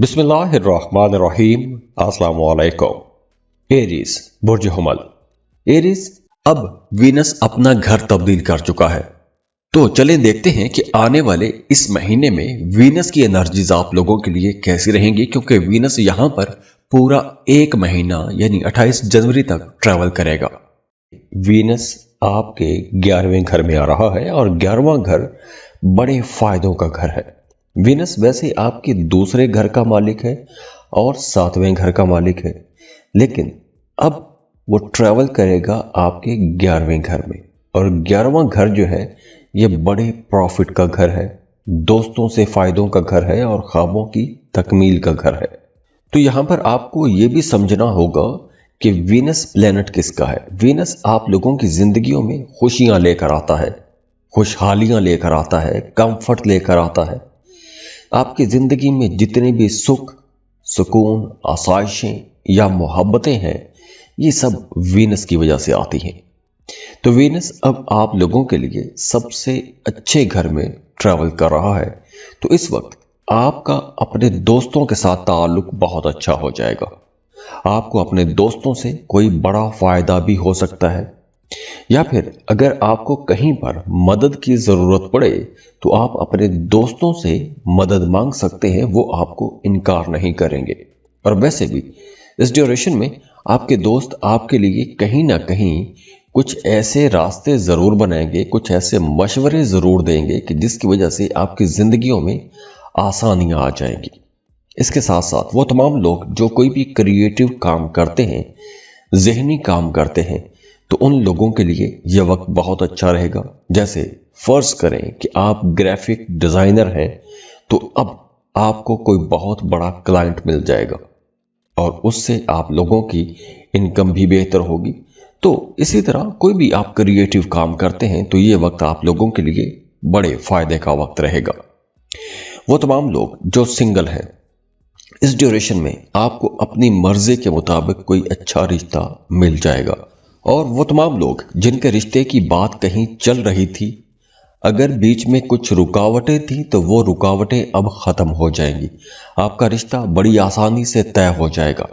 बिस्मिल्लाहिर्रहमानिर्रहीम। अस्सलाम वालेकुम। एरीज बुर्ज हमल। एरीज, अब वीनस अपना घर तब्दील कर चुका है, तो चलें देखते हैं कि आने वाले इस महीने में वीनस की एनर्जीज आप लोगों के लिए कैसी रहेंगी, क्योंकि वीनस यहां पर पूरा एक महीना यानी 28 जनवरी तक ट्रैवल करेगा। वीनस आपके 11वें घर में आ रहा है और 11वां घर बड़े फायदों का घर है। वीनस वैसे आपके दूसरे घर का मालिक है और 7वें घर का मालिक है, लेकिन अब वो ट्रैवल करेगा आपके 11वें घर में। और 11वां घर जो है ये बड़े प्रॉफिट का घर है, दोस्तों से फायदों का घर है और ख्वाबों की तकमील का घर है। तो यहां पर आपको ये भी समझना होगा कि वीनस प्लेनेट किसका है। वीनस आप लोगों की जिंदगियों में खुशियां लेकर आता है, खुशहालियां लेकर आता है, कंफर्ट लेकर आता है। आपकी जिंदगी में जितने भी सुख, सुकून, आसाइशें या मोहब्बतें हैं, ये सब वीनस की वजह से आती हैं। तो वीनस अब आप लोगों के लिए सबसे अच्छे घर में ट्रैवल कर रहा है, तो इस वक्त आपका अपने दोस्तों के साथ ताल्लुक बहुत अच्छा हो जाएगा। आपको अपने दोस्तों से कोई बड़ा फायदा भी हो सकता है, या फिर अगर आपको कहीं पर मदद की जरूरत पड़े तो आप अपने दोस्तों से मदद मांग सकते हैं, वो आपको इनकार नहीं करेंगे। और वैसे भी इस ड्यूरेशन में आपके दोस्त आपके लिए कहीं ना कहीं कुछ ऐसे रास्ते जरूर बनाएंगे, कुछ ऐसे मशवरे जरूर देंगे कि जिसकी वजह से आपकी जिंदगियों में आसानियां आ जाएंगी। इसके साथ साथ वो तमाम लोग जो कोई भी क्रिएटिव काम करते हैं, जहनी काम करते हैं, तो उन लोगों के लिए यह वक्त बहुत अच्छा रहेगा। जैसे फर्ज करें कि आप ग्राफिक डिजाइनर हैं, तो अब आपको कोई बहुत बड़ा क्लाइंट मिल जाएगा और उससे आप लोगों की इनकम भी बेहतर होगी। तो इसी तरह कोई भी आप क्रिएटिव काम करते हैं तो ये वक्त आप लोगों के लिए बड़े फायदे का वक्त रहेगा। वो तमाम लोग जो सिंगल हैं, इस ड्यूरेशन में आपको अपनी मर्जी के मुताबिक कोई अच्छा रिश्ता मिल जाएगा। और वो तमाम लोग जिनके रिश्ते की बात कहीं चल रही थी, अगर बीच में कुछ रुकावटें थी तो वो रुकावटें अब खत्म हो जाएंगी। आपका रिश्ता बड़ी आसानी से तय हो जाएगा।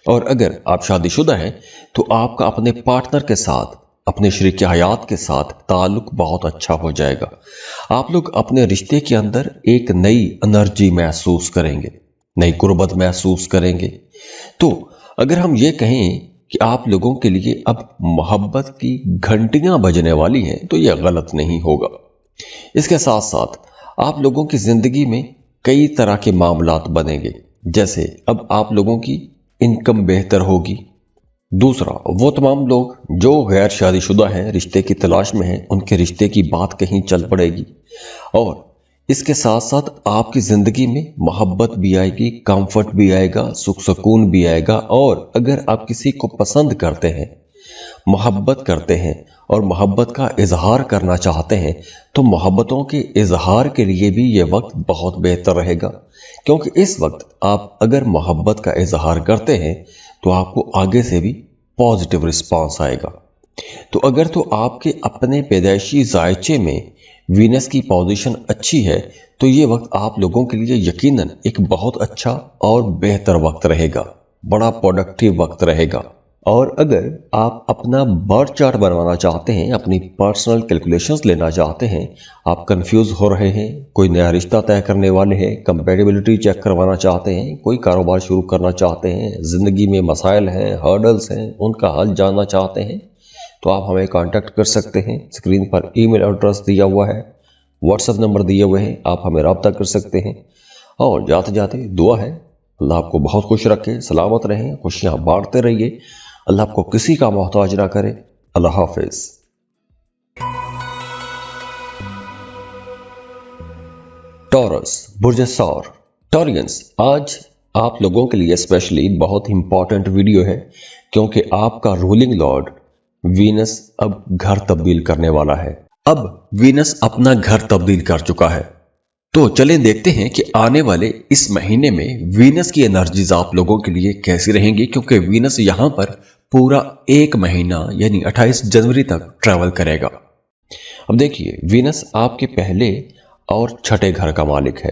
और अगर आप शादीशुदा हैं तो आपका अपने पार्टनर के साथ, अपने शरीक हयात के साथ ताल्लुक बहुत अच्छा हो जाएगा। आप लोग अपने रिश्ते के अंदर एक नई एनर्जी महसूस करेंगे, नई कुर्बत महसूस करेंगे। तो अगर हम ये कहें कि आप लोगों के लिए अब मोहब्बत की घंटियां बजने वाली हैं, तो यह गलत नहीं होगा। इसके साथ साथ आप लोगों की जिंदगी में कई तरह के मामलात बनेंगे। जैसे अब आप लोगों की इनकम बेहतर होगी। दूसरा, वो तमाम लोग जो गैर शादीशुदा हैं, रिश्ते की तलाश में हैं, उनके रिश्ते की बात कहीं चल पड़ेगी। और इसके साथ साथ आपकी जिंदगी में मोहब्बत भी आएगी, कंफर्ट भी आएगा, सुख सुकून भी आएगा। और अगर आप किसी को पसंद करते हैं, मोहब्बत करते हैं और मोहब्बत का इजहार करना चाहते हैं, तो मोहब्बतों के इजहार के लिए भी ये वक्त बहुत बेहतर रहेगा। क्योंकि इस वक्त आप अगर मोहब्बत का इजहार करते हैं तो आपको आगे से भी पॉजिटिव रिस्पॉन्स आएगा। तो अगर तो आपके अपने पैदाइशी जायचे में वीनस की पोजीशन अच्छी है, तो ये वक्त आप लोगों के लिए यकीनन एक बहुत अच्छा और बेहतर वक्त रहेगा, बड़ा प्रोडक्टिव वक्त रहेगा। और अगर आप अपना बर्थ चार्ट बनवाना चाहते हैं, अपनी पर्सनल कैलकुलेशंस लेना चाहते हैं, आप कंफ्यूज हो रहे हैं, कोई नया रिश्ता तय करने वाले हैं, कंपैटिबिलिटी चेक करवाना चाहते हैं, कोई कारोबार शुरू करना चाहते हैं, जिंदगी में मसाइल हैं, हर्डल्स हैं, उनका हल जानना चाहते हैं, तो आप हमें कांटेक्ट कर सकते हैं। स्क्रीन पर ईमेल एड्रेस दिया हुआ है, व्हाट्सएप नंबर दिए हुए हैं, आप हमें रब्ता कर सकते हैं। और जाते जाते दुआ है, अल्लाह आपको बहुत खुश रखे, सलामत रहें, खुशियां बांटते रहिए, अल्लाह आपको किसी का मोहताज ना करे। अल्लाह हाफिज। टॉरस बुर्ज सौर। टॉरियंस, आज आप लोगों के लिए स्पेशली बहुत इंपॉर्टेंट वीडियो है, क्योंकि आपका रूलिंग लॉर्ड वीनस अब घर तब्दील करने वाला है। अब वीनस अपना घर तब्दील कर चुका है, तो चलें देखते हैं कि आने वाले इस महीने में वीनस की एनर्जीज आप लोगों के लिए कैसी रहेंगी, क्योंकि वीनस यहां पर पूरा एक महीना यानी 28 जनवरी तक ट्रैवल करेगा। अब देखिए, वीनस आपके पहले और छठे घर का मालिक है।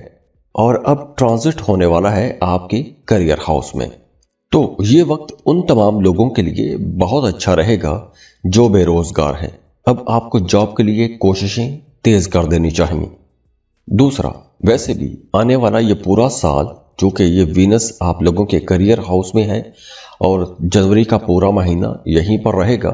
और अब ट्रांजिट होने वाला है आपके करियर हाउस में। तो ये वक्त उन तमाम लोगों के लिए बहुत अच्छा रहेगा जो बेरोजगार हैं। अब आपको जॉब के लिए कोशिशें तेज कर देनी चाहिए। दूसरा, वैसे भी आने वाला ये पूरा साल, चूंकि ये वीनस आप लोगों के करियर हाउस में है और जनवरी का पूरा महीना यहीं पर रहेगा,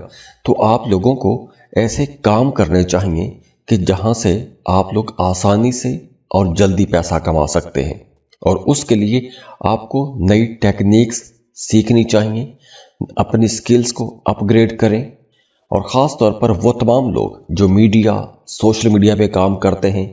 तो आप लोगों को ऐसे काम करने चाहिए कि जहां से आप लोग आसानी से और जल्दी पैसा कमा सकते हैं। और उसके लिए आपको नई टेक्निक्स सीखनी चाहिए, अपनी स्किल्स को अपग्रेड करें। और ख़ास तौर पर वो तमाम लोग जो मीडिया, सोशल मीडिया पे काम करते हैं,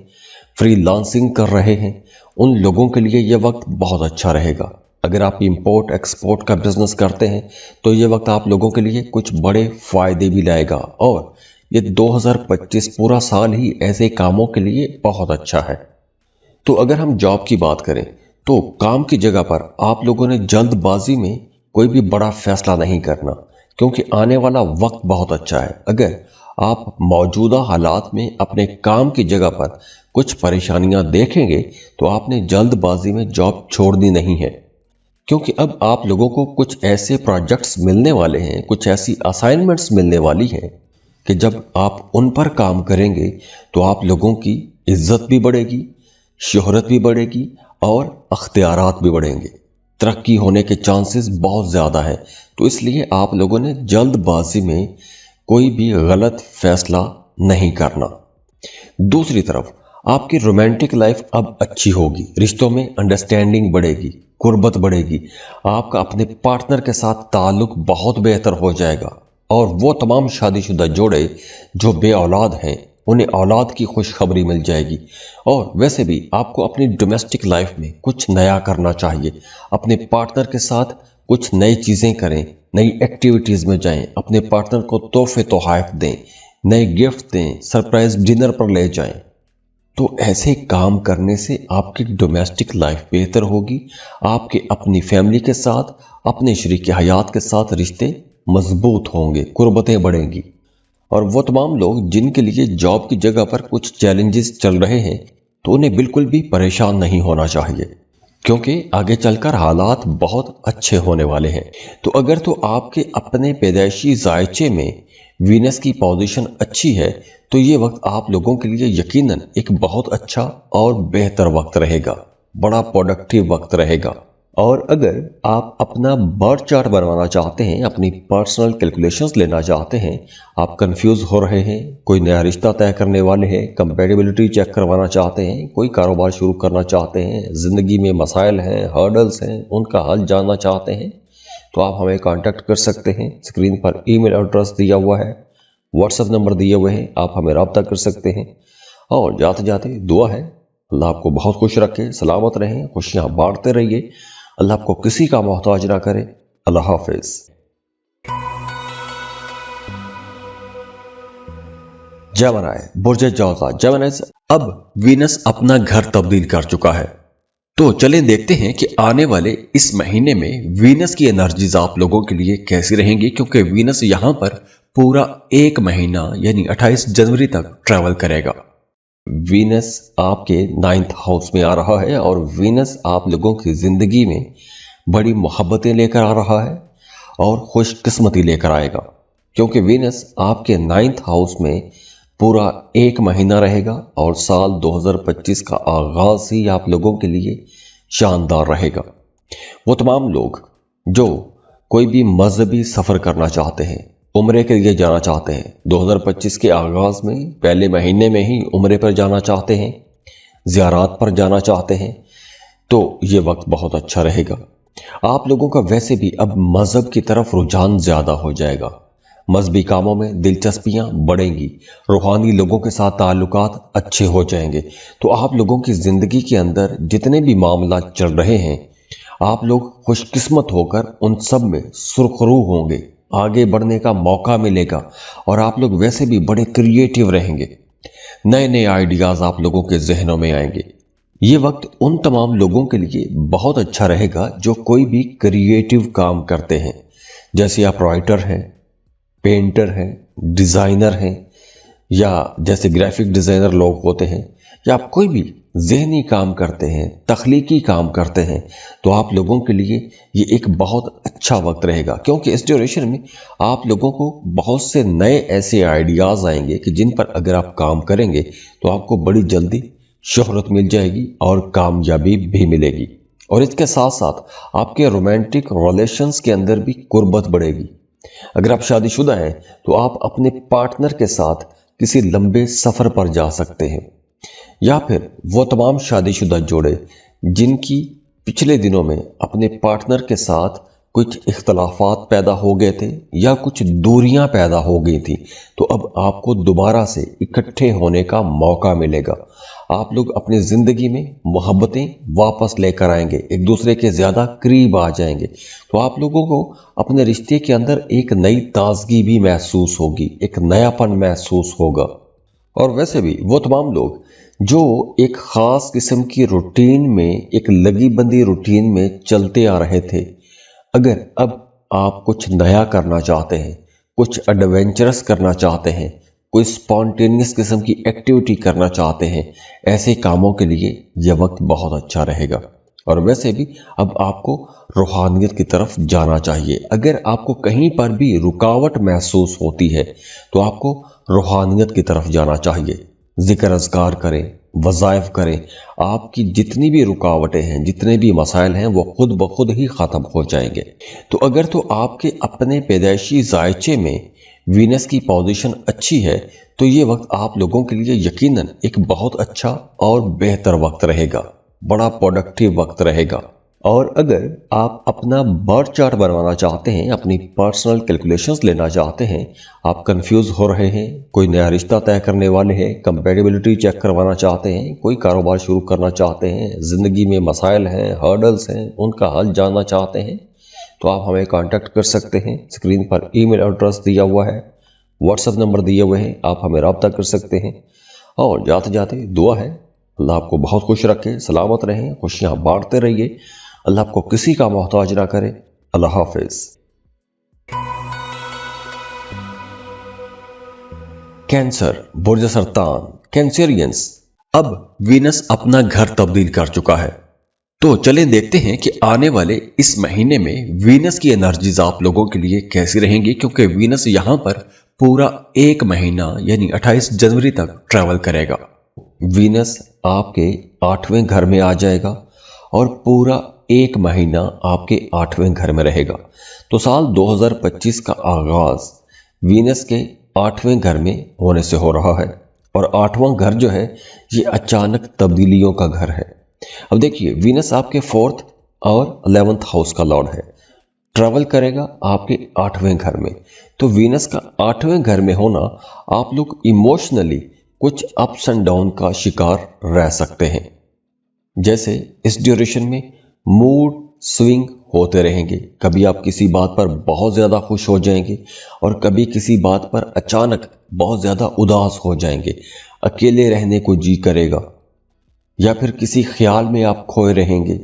फ्रीलांसिंग कर रहे हैं, उन लोगों के लिए ये वक्त बहुत अच्छा रहेगा। अगर आप इंपोर्ट एक्सपोर्ट का बिजनेस करते हैं तो ये वक्त आप लोगों के लिए कुछ बड़े फायदे भी लाएगा। और ये 2025 पूरा साल ही ऐसे कामों के लिए बहुत अच्छा है। तो अगर हम जॉब की बात करें तो काम की जगह पर आप लोगों ने जल्दबाजी में कोई भी बड़ा फैसला नहीं करना, क्योंकि आने वाला वक्त बहुत अच्छा है। अगर आप मौजूदा हालात में अपने काम की जगह पर कुछ परेशानियां देखेंगे तो आपने जल्दबाजी में जॉब छोड़नी नहीं है, क्योंकि अब आप लोगों को कुछ ऐसे प्रोजेक्ट्स मिलने वाले हैं, कुछ ऐसी असाइनमेंट्स मिलने वाली हैं कि जब आप उन पर काम करेंगे तो आप लोगों की इज्जत भी बढ़ेगी, शोहरत भी बढ़ेगी और अख्तियारात भी बढ़ेंगे। तरक्की होने के चांसेस बहुत ज़्यादा है। तो इसलिए आप लोगों ने जल्दबाजी में कोई भी गलत फैसला नहीं करना। दूसरी तरफ आपकी रोमांटिक लाइफ अब अच्छी होगी, रिश्तों में अंडरस्टैंडिंग बढ़ेगी, कुर्बत बढ़ेगी, आपका अपने पार्टनर के साथ ताल्लुक बहुत बेहतर हो जाएगा। और वो तमाम शादीशुदा जोड़े जो बे औलाद हैं उन्हें औलाद की खुशखबरी मिल जाएगी। और वैसे भी आपको अपनी डोमेस्टिक लाइफ में कुछ नया करना चाहिए, अपने पार्टनर के साथ कुछ नई चीज़ें करें, नई एक्टिविटीज़ में जाएं, अपने पार्टनर को तोहफे तोहफ़ दें, नए गिफ्ट दें, सरप्राइज डिनर पर ले जाएं। तो ऐसे काम करने से आपकी डोमेस्टिक लाइफ बेहतर होगी, आपके अपनी फैमिली के साथ, अपने शरीक हयात के साथ रिश्ते मजबूत होंगे, कुर्बतें बढ़ेंगी। और वो तमाम लोग जिनके लिए जॉब की जगह पर कुछ चैलेंजेस चल रहे हैं तो उन्हें बिल्कुल भी परेशान नहीं होना चाहिए, क्योंकि आगे चलकर हालात बहुत अच्छे होने वाले हैं। तो अगर तो आपके अपने पैदाइशी जायचे में वीनस की पोजीशन अच्छी है तो ये वक्त आप लोगों के लिए यकीनन एक बहुत अच्छा और बेहतर वक्त रहेगा, बड़ा प्रोडक्टिव वक्त रहेगा। और अगर आप अपना बर्थ चार्ट बनवाना चाहते हैं, अपनी पर्सनल कैलकुलेशंस लेना चाहते हैं, आप कंफ्यूज हो रहे हैं, कोई नया रिश्ता तय करने वाले हैं, कंपैटिबिलिटी चेक करवाना चाहते हैं, कोई कारोबार शुरू करना चाहते हैं, ज़िंदगी में मसाइल हैं, हर्डल्स हैं, उनका हल जानना चाहते हैं, तो आप हमें कांटेक्ट कर सकते हैं। स्क्रीन पर ईमेल एड्रेस दिया हुआ है, व्हाट्सएप नंबर दिए हुए हैं, आप हमें रब्ता कर सकते हैं। और जाते जाते दुआ है अल्लाह आपको बहुत खुश रखे, सलामत रहें, खुशियाँ बांटते रहिए, अल्लाह आपको किसी का मोहताज ना करे। अल्लाह हाफिज। जेमिनी, बुर्ज जौज़ा जेमिनी, अब वीनस अपना घर तब्दील कर चुका है। तो चलें देखते हैं कि आने वाले इस महीने में वीनस की एनर्जीज आप लोगों के लिए कैसी रहेंगी, क्योंकि वीनस यहां पर पूरा एक महीना यानी 28 जनवरी तक ट्रैवल करेगा। वीनस आपके 9th हाउस में आ रहा है और वीनस आप लोगों की जिंदगी में बड़ी मोहब्बतें लेकर आ रहा है और खुशकिस्मती लेकर आएगा, क्योंकि वीनस आपके 9th हाउस में पूरा एक महीना रहेगा और साल 2025 का आगाज ही आप लोगों के लिए शानदार रहेगा। वो तमाम लोग जो कोई भी मजहबी सफर करना चाहते हैं, उम्रे के लिए जाना चाहते हैं, 2025 के आगाज में पहले महीने में ही उम्रे पर जाना चाहते हैं, ज़ियारात पर जाना चाहते हैं, तो ये वक्त बहुत अच्छा रहेगा। आप लोगों का वैसे भी अब मजहब की तरफ रुझान ज्यादा हो जाएगा, मजहबी कामों में दिलचस्पियां बढ़ेंगी, रूहानी लोगों के साथ ताल्लुकात अच्छे हो जाएंगे। तो आप लोगों की जिंदगी के अंदर जितने भी मामला चल रहे हैं, आप लोग खुशकिस्मत होकर उन सब में सुरखरू होंगे, आगे बढ़ने का मौका मिलेगा और आप लोग वैसे भी बड़े क्रिएटिव रहेंगे, नए नए आइडियाज आप लोगों के जहनों में आएंगे। ये वक्त उन तमाम लोगों के लिए बहुत अच्छा रहेगा जो कोई भी क्रिएटिव काम करते हैं, जैसे आप राइटर हैं, पेंटर हैं, डिज़ाइनर हैं, या जैसे ग्राफिक डिज़ाइनर लोग होते हैं, या आप कोई भी ذہنی کام کرتے ہیں، تخلیقی کام کرتے ہیں، تو آپ لوگوں کے لیے یہ ایک بہت اچھا وقت رہے گا، کیونکہ اس ڈیوریشن میں آپ لوگوں کو بہت سے نئے ایسے آئیڈیاز آئیں گے کہ جن پر اگر آپ کام کریں گے تو آپ کو بڑی جلدی شہرت مل جائے گی اور کامیابی بھی ملے گی۔ اور اس کے ساتھ ساتھ آپ کے رومانٹک ریلیشنز کے اندر بھی قربت بڑھے گی۔ اگر آپ شادی شدہ ہیں تو آپ اپنے پارٹنر کے ساتھ کسی لمبے سفر پر جا سکتے ہیں، یا پھر وہ تمام شادی شدہ جوڑے جن کی پچھلے دنوں میں اپنے پارٹنر کے ساتھ کچھ اختلافات پیدا ہو گئے تھے یا کچھ دوریاں پیدا ہو گئی تھی، تو اب آپ کو دوبارہ سے اکٹھے ہونے کا موقع ملے گا۔ آپ لوگ اپنی زندگی میں محبتیں واپس لے کر آئیں گے، ایک دوسرے کے زیادہ قریب آ جائیں گے، تو آپ لوگوں کو اپنے رشتے کے اندر ایک نئی تازگی بھی محسوس ہوگی، ایک نیا پن محسوس ہوگا۔ اور ویسے بھی وہ تمام لوگ جو ایک خاص قسم کی روٹین میں، ایک لگی بندی روٹین میں چلتے آ رہے تھے، اگر اب آپ کچھ نیا کرنا چاہتے ہیں، کچھ ایڈونچرس کرنا چاہتے ہیں، کوئی سپونٹینیس قسم کی ایکٹیویٹی کرنا چاہتے ہیں، ایسے کاموں کے لیے یہ وقت بہت اچھا رہے گا۔ اور ویسے بھی اب آپ کو روحانیت کی طرف جانا چاہیے۔ اگر آپ کو کہیں پر بھی رکاوٹ محسوس ہوتی ہے تو آپ کو روحانیت کی طرف جانا چاہیے، ذکر اذکار کریں، وظائف کریں، آپ کی جتنی بھی رکاوٹیں ہیں، جتنے بھی مسائل ہیں، وہ خود بخود ہی ختم ہو جائیں گے۔ تو اگر تو آپ کے اپنے پیدائشی ذائچے میں وینس کی پوزیشن اچھی ہے تو یہ وقت آپ لوگوں کے لیے یقیناً ایک بہت اچھا اور بہتر وقت رہے گا، بڑا پروڈکٹیو وقت رہے گا۔ اور اگر آپ اپنا برتھ چارٹ بنوانا چاہتے ہیں، اپنی پرسنل کیلکولیشنز لینا چاہتے ہیں، آپ کنفیوز ہو رہے ہیں، کوئی نیا رشتہ طے کرنے والے ہیں، کمپیٹیبلٹی چیک کروانا چاہتے ہیں، کوئی کاروبار شروع کرنا چاہتے ہیں، زندگی میں مسائل ہیں، ہرڈلز ہیں، ان کا حل جاننا چاہتے ہیں، تو آپ ہمیں کانٹیکٹ کر سکتے ہیں۔ اسکرین پر ای میل ایڈریس دیا ہوا ہے، واٹس ایپ نمبر دیے ہوئے ہیں، آپ ہمیں رابطہ کر سکتے ہیں۔ اور جاتے جاتے دعا ہے اللہ آپ کو بہت خوش رکھے، سلامت رہیں، خوشیاں بانٹتے رہیے، اللہ آپ کو کسی کا محتاج نہ کرے۔ اللہ حافظ۔ کینسر، برج سرطان، کینسرینس، اب وینس اپنا گھر تبدیل کر چکا ہے، تو چلیں دیکھتے ہیں کہ آنے والے اس مہینے میں وینس کی انرجیز آپ لوگوں کے لیے کیسی رہیں گی، کیونکہ وینس یہاں پر پورا ایک مہینہ یعنی 28 جنوری تک ٹریول کرے گا۔ وینس آپ کے 8ویں گھر میں آ جائے گا اور پورا ایک مہینہ آپ کے 8ویں گھر میں رہے گا۔ تو سال 2025 کا آغاز وینس کے 8ویں گھر میں ہونے سے ہو رہا ہے، اور 8واں گھر جو ہے یہ اچانک تبدیلیوں کا گھر ہے۔ اب دیکھیے وینس آپ کے 4th اور 11th ہاؤس کا لارڈ ہے، ٹریول کرے گا آپ کے 8ویں گھر میں۔ تو وینس کا 8ویں گھر میں ہونا آپ لوگ ایموشنلی کچھ اپس اینڈ ڈاؤن کا شکار رہ سکتے ہیں، جیسے اس ڈیوریشن میں موڈ سوئنگ ہوتے رہیں گے، کبھی آپ کسی بات پر بہت زیادہ خوش ہو جائیں گے اور کبھی کسی بات پر اچانک بہت زیادہ اداس ہو جائیں گے، اکیلے رہنے کو جی کرے گا، یا پھر کسی خیال میں آپ کھوئے رہیں گے۔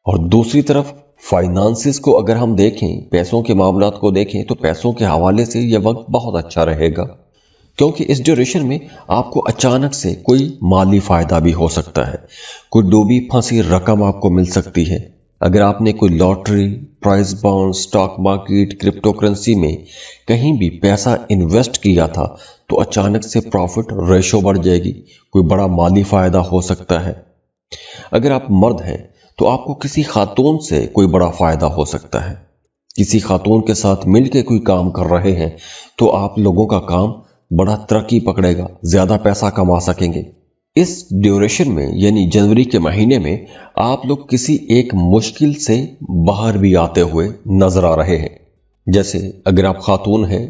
اور دوسری طرف فائنانسز کو اگر ہم دیکھیں، پیسوں کے معاملات کو دیکھیں، تو پیسوں کے حوالے سے یہ وقت بہت اچھا رہے گا، کیونکہ اس ڈیوریشن میں آپ کو اچانک سے کوئی مالی فائدہ بھی ہو سکتا ہے، کوئی ڈوبی پھنسی رقم آپ کو مل سکتی ہے۔ اگر آپ نے کوئی lottery, prize bond, stock market, crypto currency میں کہیں بھی پیسہ انویسٹ کیا تھا تو اچانک سے پروفٹ ریشو بڑھ جائے گی، کوئی بڑا مالی فائدہ ہو سکتا ہے۔ اگر آپ مرد ہیں تو آپ کو کسی خاتون سے کوئی بڑا فائدہ ہو سکتا ہے، کسی خاتون کے ساتھ مل کے کوئی کام کر رہے ہیں تو آپ لوگوں کا کام بڑا ترقی پکڑے گا، زیادہ پیسہ کما سکیں گے۔ اس ڈیوریشن میں یعنی جنوری کے مہینے میں آپ لوگ کسی ایک مشکل سے باہر بھی آتے ہوئے نظر آ رہے ہیں، جیسے اگر آپ خاتون ہیں،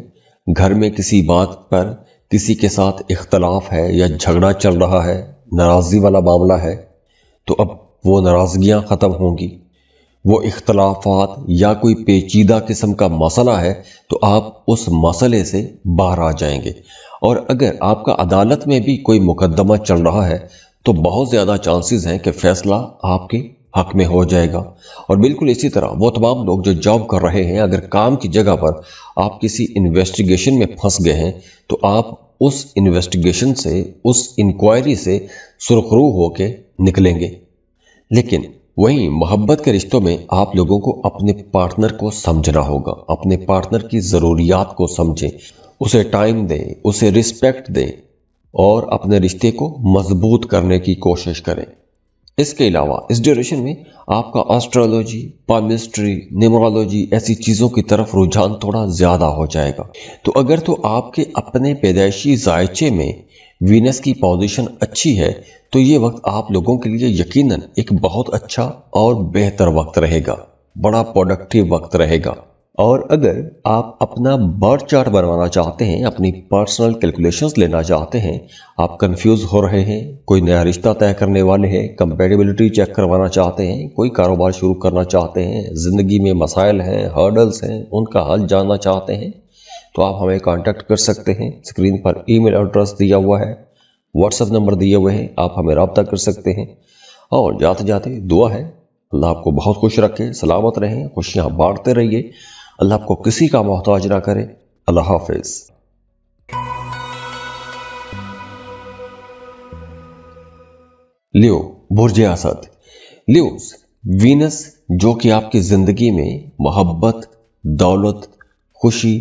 گھر میں کسی بات پر کسی کے ساتھ اختلاف ہے یا جھگڑا چل رہا ہے، ناراضی والا معاملہ ہے، تو اب وہ ناراضگیاں ختم ہوں گی، وہ اختلافات یا کوئی پیچیدہ قسم کا مسئلہ ہے تو آپ اس مسئلے سے باہر آ جائیں گے۔ اور اگر آپ کا عدالت میں بھی کوئی مقدمہ چل رہا ہے تو بہت زیادہ چانسز ہیں کہ فیصلہ آپ کے حق میں ہو جائے گا۔ اور بالکل اسی طرح وہ تمام لوگ جو جاب کر رہے ہیں، اگر کام کی جگہ پر آپ کسی انویسٹیگیشن میں پھنس گئے ہیں تو آپ उस इन्वेस्टिगेशन से, उस इंक्वायरी से सुरखरू होके निकलेंगे। लेकिन वहीं मोहब्बत के रिश्तों में आप लोगों को अपने पार्टनर को समझना होगा, अपने पार्टनर की ज़रूरियात को समझें, उसे टाइम दें, उसे रिस्पेक्ट दें और अपने रिश्ते को मजबूत करने की कोशिश करें। इसके अलावा इस ड्यूरेशन में आपका एस्ट्रोलॉजी, पामिस्ट्री, न्यूमरोलॉजी ऐसी चीज़ों की तरफ रुझान थोड़ा ज़्यादा हो जाएगा। तो अगर तो आपके अपने पैदाइशी जायचे में वीनस की पोजीशन अच्छी है तो ये वक्त आप लोगों के लिए यकीनन एक बहुत अच्छा और बेहतर वक्त रहेगा, बड़ा प्रोडक्टिव वक्त रहेगा। और अगर आप अपना बर्थ चार्ट बनवाना चाहते हैं, अपनी पर्सनल कैलकुलेशंस लेना चाहते हैं, आप कंफ्यूज हो रहे हैं, कोई नया रिश्ता तय करने वाले हैं, कंपैटिबिलिटी चेक करवाना चाहते हैं, कोई कारोबार शुरू करना चाहते हैं, ज़िंदगी में मसाइल हैं, हर्डल्स हैं, उनका हल जानना चाहते हैं, तो आप हमें कांटेक्ट कर सकते हैं। स्क्रीन पर ईमेल एड्रेस दिया हुआ है, व्हाट्सएप नंबर दिए हुए हैं, आप हमें रब्ता कर सकते हैं। और जाते जाते दुआ है अल्लाह आपको बहुत खुश रखे, सलामत रहें, खुशियाँ बांटते रहिए, अल्लाह आपको किसी का मोहताज ना करे। अल्लाह हाफिज। लियो, बुर्ज असद। लियोस, वीनस जो कि आपकी जिंदगी में मोहब्बत, दौलत, खुशी,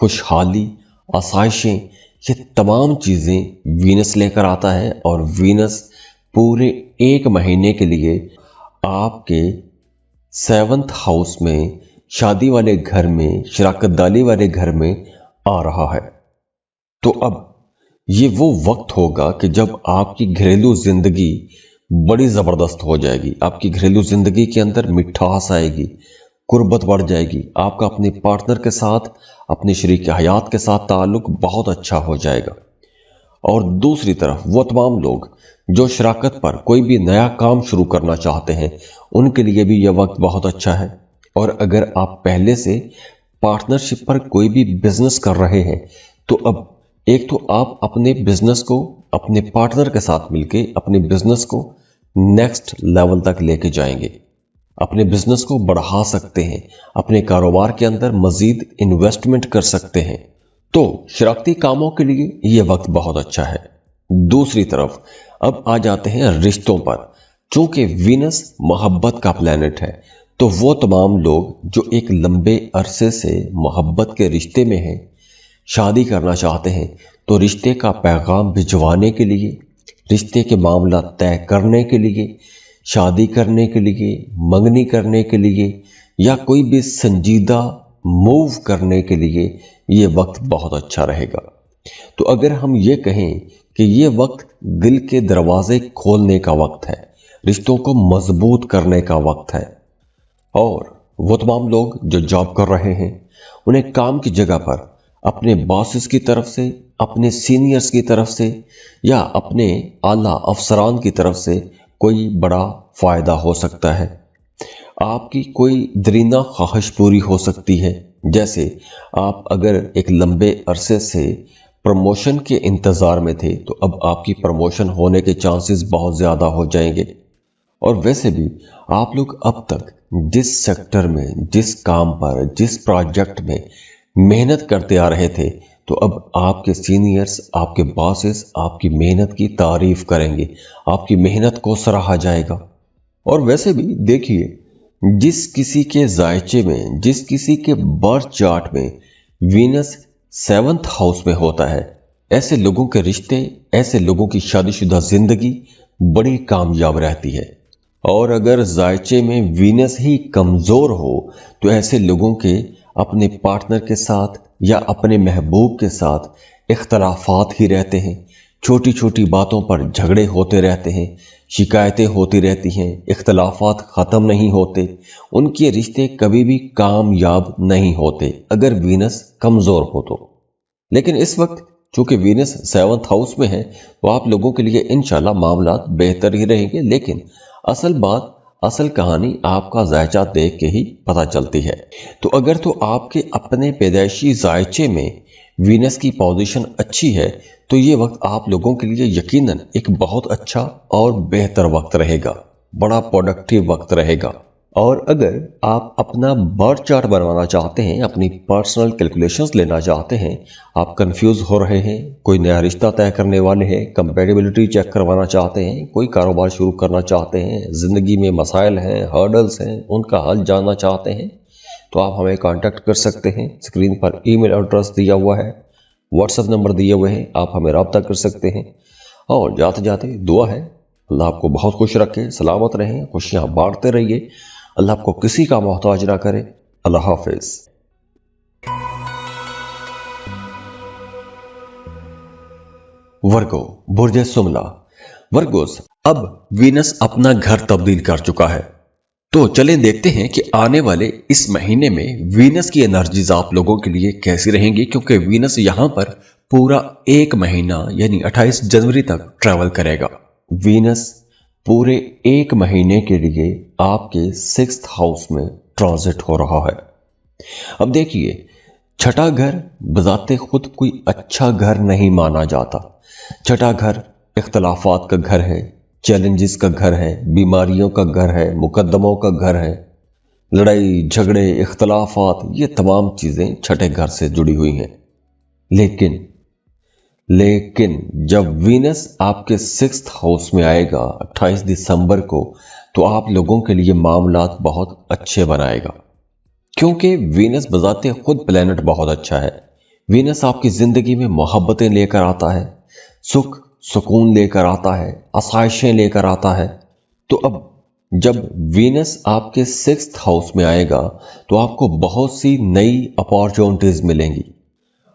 खुशहाली, आसाइशें, ये तमाम चीज़ें वीनस लेकर आता है। और वीनस पूरे 1 महीने के लिए आपके 7th हाउस में, शादी वाले घर में, शराकत दाली वाले घर में आ रहा है। तो अब ये वो वक्त होगा कि जब आपकी घरेलू जिंदगी बड़ी ज़बरदस्त हो जाएगी, आपकी घरेलू जिंदगी के अंदर मिठास आएगी, कुर्बत बढ़ जाएगी, आपका अपने पार्टनर के साथ, अपने शरीक हयात के साथ ताल्लुक बहुत अच्छा हो जाएगा। और दूसरी तरफ वो तमाम लोग जो शराकत पर कोई भी नया काम शुरू करना चाहते हैं, उनके लिए भी यह वक्त बहुत अच्छा है। और अगर आप पहले से पार्टनरशिप पर कोई भी बिजनेस कर रहे हैं तो अब एक तो आप अपने बिजनेस को अपने पार्टनर के साथ मिलके अपने बिजनेस को नेक्स्ट लेवल तक लेके जाएंगे, अपने बिजनेस को बढ़ा सकते हैं, अपने कारोबार के अंदर मजीद इन्वेस्टमेंट कर सकते हैं। तो शराकती कामों के लिए यह वक्त बहुत अच्छा है। दूसरी तरफ अब आ जाते हैं रिश्तों पर। चूंकि वीनस मोहब्बत का प्लैनेट है तो वो तमाम लोग जो एक लंबे अरसे से मोहब्बत के रिश्ते में हैं, शादी करना चाहते हैं, तो रिश्ते का पैगाम भिजवाने के लिए, रिश्ते के मामला तय करने के लिए, शादी करने के लिए, मंगनी करने के लिए या कोई भी संजीदा मूव करने के लिए ये वक्त बहुत अच्छा रहेगा। तो अगर हम ये कहें कि ये वक्त दिल के दरवाजे खोलने का वक्त है, रिश्तों को मजबूत करने का वक्त है। और वो तमाम लोग जो जॉब कर रहे हैं, उन्हें काम की जगह पर अपने बॉसेस की तरफ से, अपने सीनियर्स की तरफ से या अपने आला अफसरान की तरफ से कोई बड़ा फ़ायदा हो सकता है। आपकी कोई दरीना ख्वाहिश पूरी हो सकती है। जैसे आप अगर एक लंबे अरसे से प्रमोशन के इंतज़ार में थे तो अब आपकी प्रमोशन होने के चांसेस बहुत ज़्यादा हो जाएंगे। और वैसे भी आप लोग अब तक जिस सेक्टर में, जिस काम पर, जिस प्रोजेक्ट में मेहनत करते आ रहे थे, तो अब आपके सीनियर्स, आपके बॉसेस आपकी मेहनत की तारीफ करेंगे, आपकी मेहनत को सराहा जाएगा। और वैसे भी देखिए, जिस किसी के जायचे में, जिस किसी के बर्थ चार्ट में वीनस 7th हाउस में होता है, ऐसे लोगों के रिश्ते, ऐसे लोगों की शादीशुदा जिंदगी बड़ी कामयाब रहती है। और अगर जायचे में वीनस ही कमज़ोर हो तो ऐसे लोगों के अपने पार्टनर के साथ या अपने महबूब के साथ इख्तलाफात ही रहते हैं, छोटी छोटी बातों पर झगड़े होते रहते हैं, शिकायतें होती रहती हैं, इख्तलाफात ख़त्म नहीं होते, उनके रिश्ते कभी भी कामयाब नहीं होते अगर वीनस कमज़ोर हो तो। लेकिन इस वक्त चूँकि वीनस 7th हाउस में है तो आप लोगों के लिए इंशाल्लाह मामला बेहतर ही रहेंगे। लेकिन असल बात, असल कहानी आपका जायचा देख के ही पता चलती है। तो अगर तो आपके अपने पैदाइशी जायचे में वीनस की पोजीशन अच्छी है तो ये वक्त आप लोगों के लिए यकीनन एक बहुत अच्छा और बेहतर वक्त रहेगा, बड़ा प्रोडक्टिव वक्त रहेगा। और अगर आप अपना बर्थ चार्ट बनवाना चाहते हैं, अपनी पर्सनल कैलकुलेशंस लेना चाहते हैं, आप कंफ्यूज हो रहे हैं, कोई नया रिश्ता तय करने वाले हैं, कंपैटिबिलिटी चेक करवाना चाहते हैं, कोई कारोबार शुरू करना चाहते हैं, ज़िंदगी में मसाइल हैं, हर्डल्स हैं, उनका हल जानना चाहते हैं, तो आप हमें कांटेक्ट कर सकते हैं। स्क्रीन पर ईमेल एड्रेस दिया हुआ है, व्हाट्सएप नंबर दिए हुए हैं, आप हमें रब्ता कर सकते हैं। और जाते जाते दुआ है, अल्लाह आपको बहुत खुश रखे, सलामत रहें, खुशियाँ बांटते रहिए, अल्लाह आपको किसी का मोहताज ना करे। अल्लाह हाफिज। वर्गो, बुर्ज सुमला। वर्गोस, अब वीनस अपना घर तब्दील कर चुका है, तो चलें देखते हैं कि आने वाले इस महीने में वीनस की एनर्जीज आप लोगों के लिए कैसी रहेंगी, क्योंकि वीनस यहां पर पूरा एक महीना यानी 28 जनवरी तक ट्रैवल करेगा। वीनस पूरे एक महीने के लिए आपके 6th हाउस में ट्रांजिट हो रहा है। अब देखिए, छठा घर बजाते खुद कोई अच्छा घर नहीं माना जाता। छठा घर इख्तलाफात का घर है, चैलेंजेस का घर है, बीमारियों का घर है, मुकद्दमों का घर है, लड़ाई झगड़े इख्तलाफात, ये तमाम चीजें छठे घर से जुड़ी हुई हैं। लेकिन जब वीनस आपके 6th हाउस में आएगा 28 दिसंबर को, तो आप लोगों के लिए मामलात बहुत अच्छे बनाएगा, क्योंकि वीनस बजाते खुद प्लेनेट बहुत अच्छा है। वीनस आपकी जिंदगी में मोहब्बतें लेकर आता है, सुख सुकून लेकर आता है, आसाइशें लेकर आता है। तो अब जब वीनस आपके 6th हाउस में आएगा, तो आपको बहुत सी नई अपॉर्चुनिटीज मिलेंगी।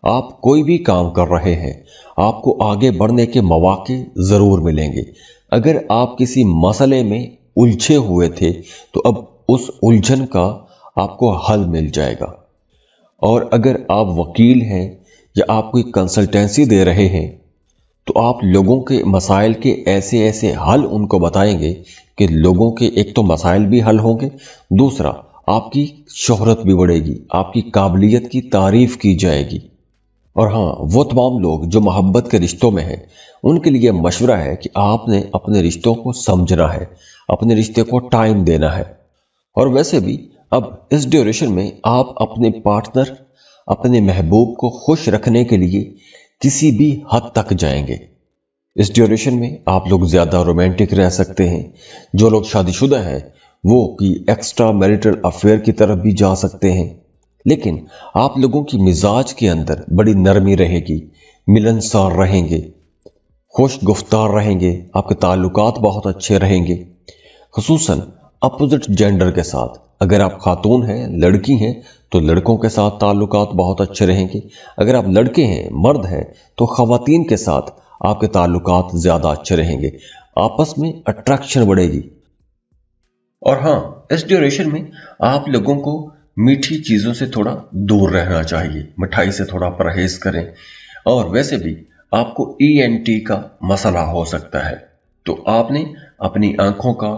आप कोई भी काम कर रहे हैं, आपको आगे बढ़ने के मौके जरूर मिलेंगे। अगर आप किसी मसले में उलझे हुए थे, तो अब उस उलझन का आपको हल मिल जाएगा। और अगर आप वकील हैं या आप कोई कंसल्टेंसी दे रहे हैं, तो आप लोगों के मसाइल के ऐसे ऐसे हल उनको बताएंगे कि लोगों के एक तो मसाइल भी हल होंगे, दूसरा आपकी शोहरत भी बढ़ेगी, आपकी काबिलियत की तारीफ की जाएगी। और हाँ, वो तमाम लोग जो मोहब्बत के रिश्तों में हैं, उनके लिए मशवरा है कि आपने अपने रिश्तों को समझना है, अपने रिश्ते को टाइम देना है। और वैसे भी अब इस ड्यूरेशन में आप अपने पार्टनर, अपने महबूब को खुश रखने के लिए किसी भी हद तक जाएंगे। इस ड्यूरेशन में आप लोग ज्यादा रोमांटिक रह सकते हैं। जो लोग शादीशुदा हैं, वो कि एक्स्ट्रा मैरिटल अफेयर की तरफ भी जा सकते हैं। लेकिन आप लोगों की मिजाज के अंदर बड़ी नरमी रहेगी, मिलनसार रहेंगे, खुश गुफ्तार रहेंगे, आपके ताल्लुकात बहुत अच्छे रहेंगे, खुसूसन अपोजिट जेंडर के साथ। अगर आप खातून हैं, लड़की हैं, तो लड़कों के साथ ताल्लुकात बहुत अच्छे रहेंगे। अगर आप लड़के हैं, मर्द हैं, तो खवातीन के साथ आपके ताल्लुकात ज्यादा अच्छे रहेंगे, आपस में अट्रैक्शन बढ़ेगी। और हाँ, इस ड्यूरेशन में आप लोगों को मीठी चीजों से थोड़ा दूर रहना चाहिए, मिठाई से थोड़ा परहेज करें। और वैसे भी आपको ENT का मसला हो सकता है, तो आपने अपनी आंखों का,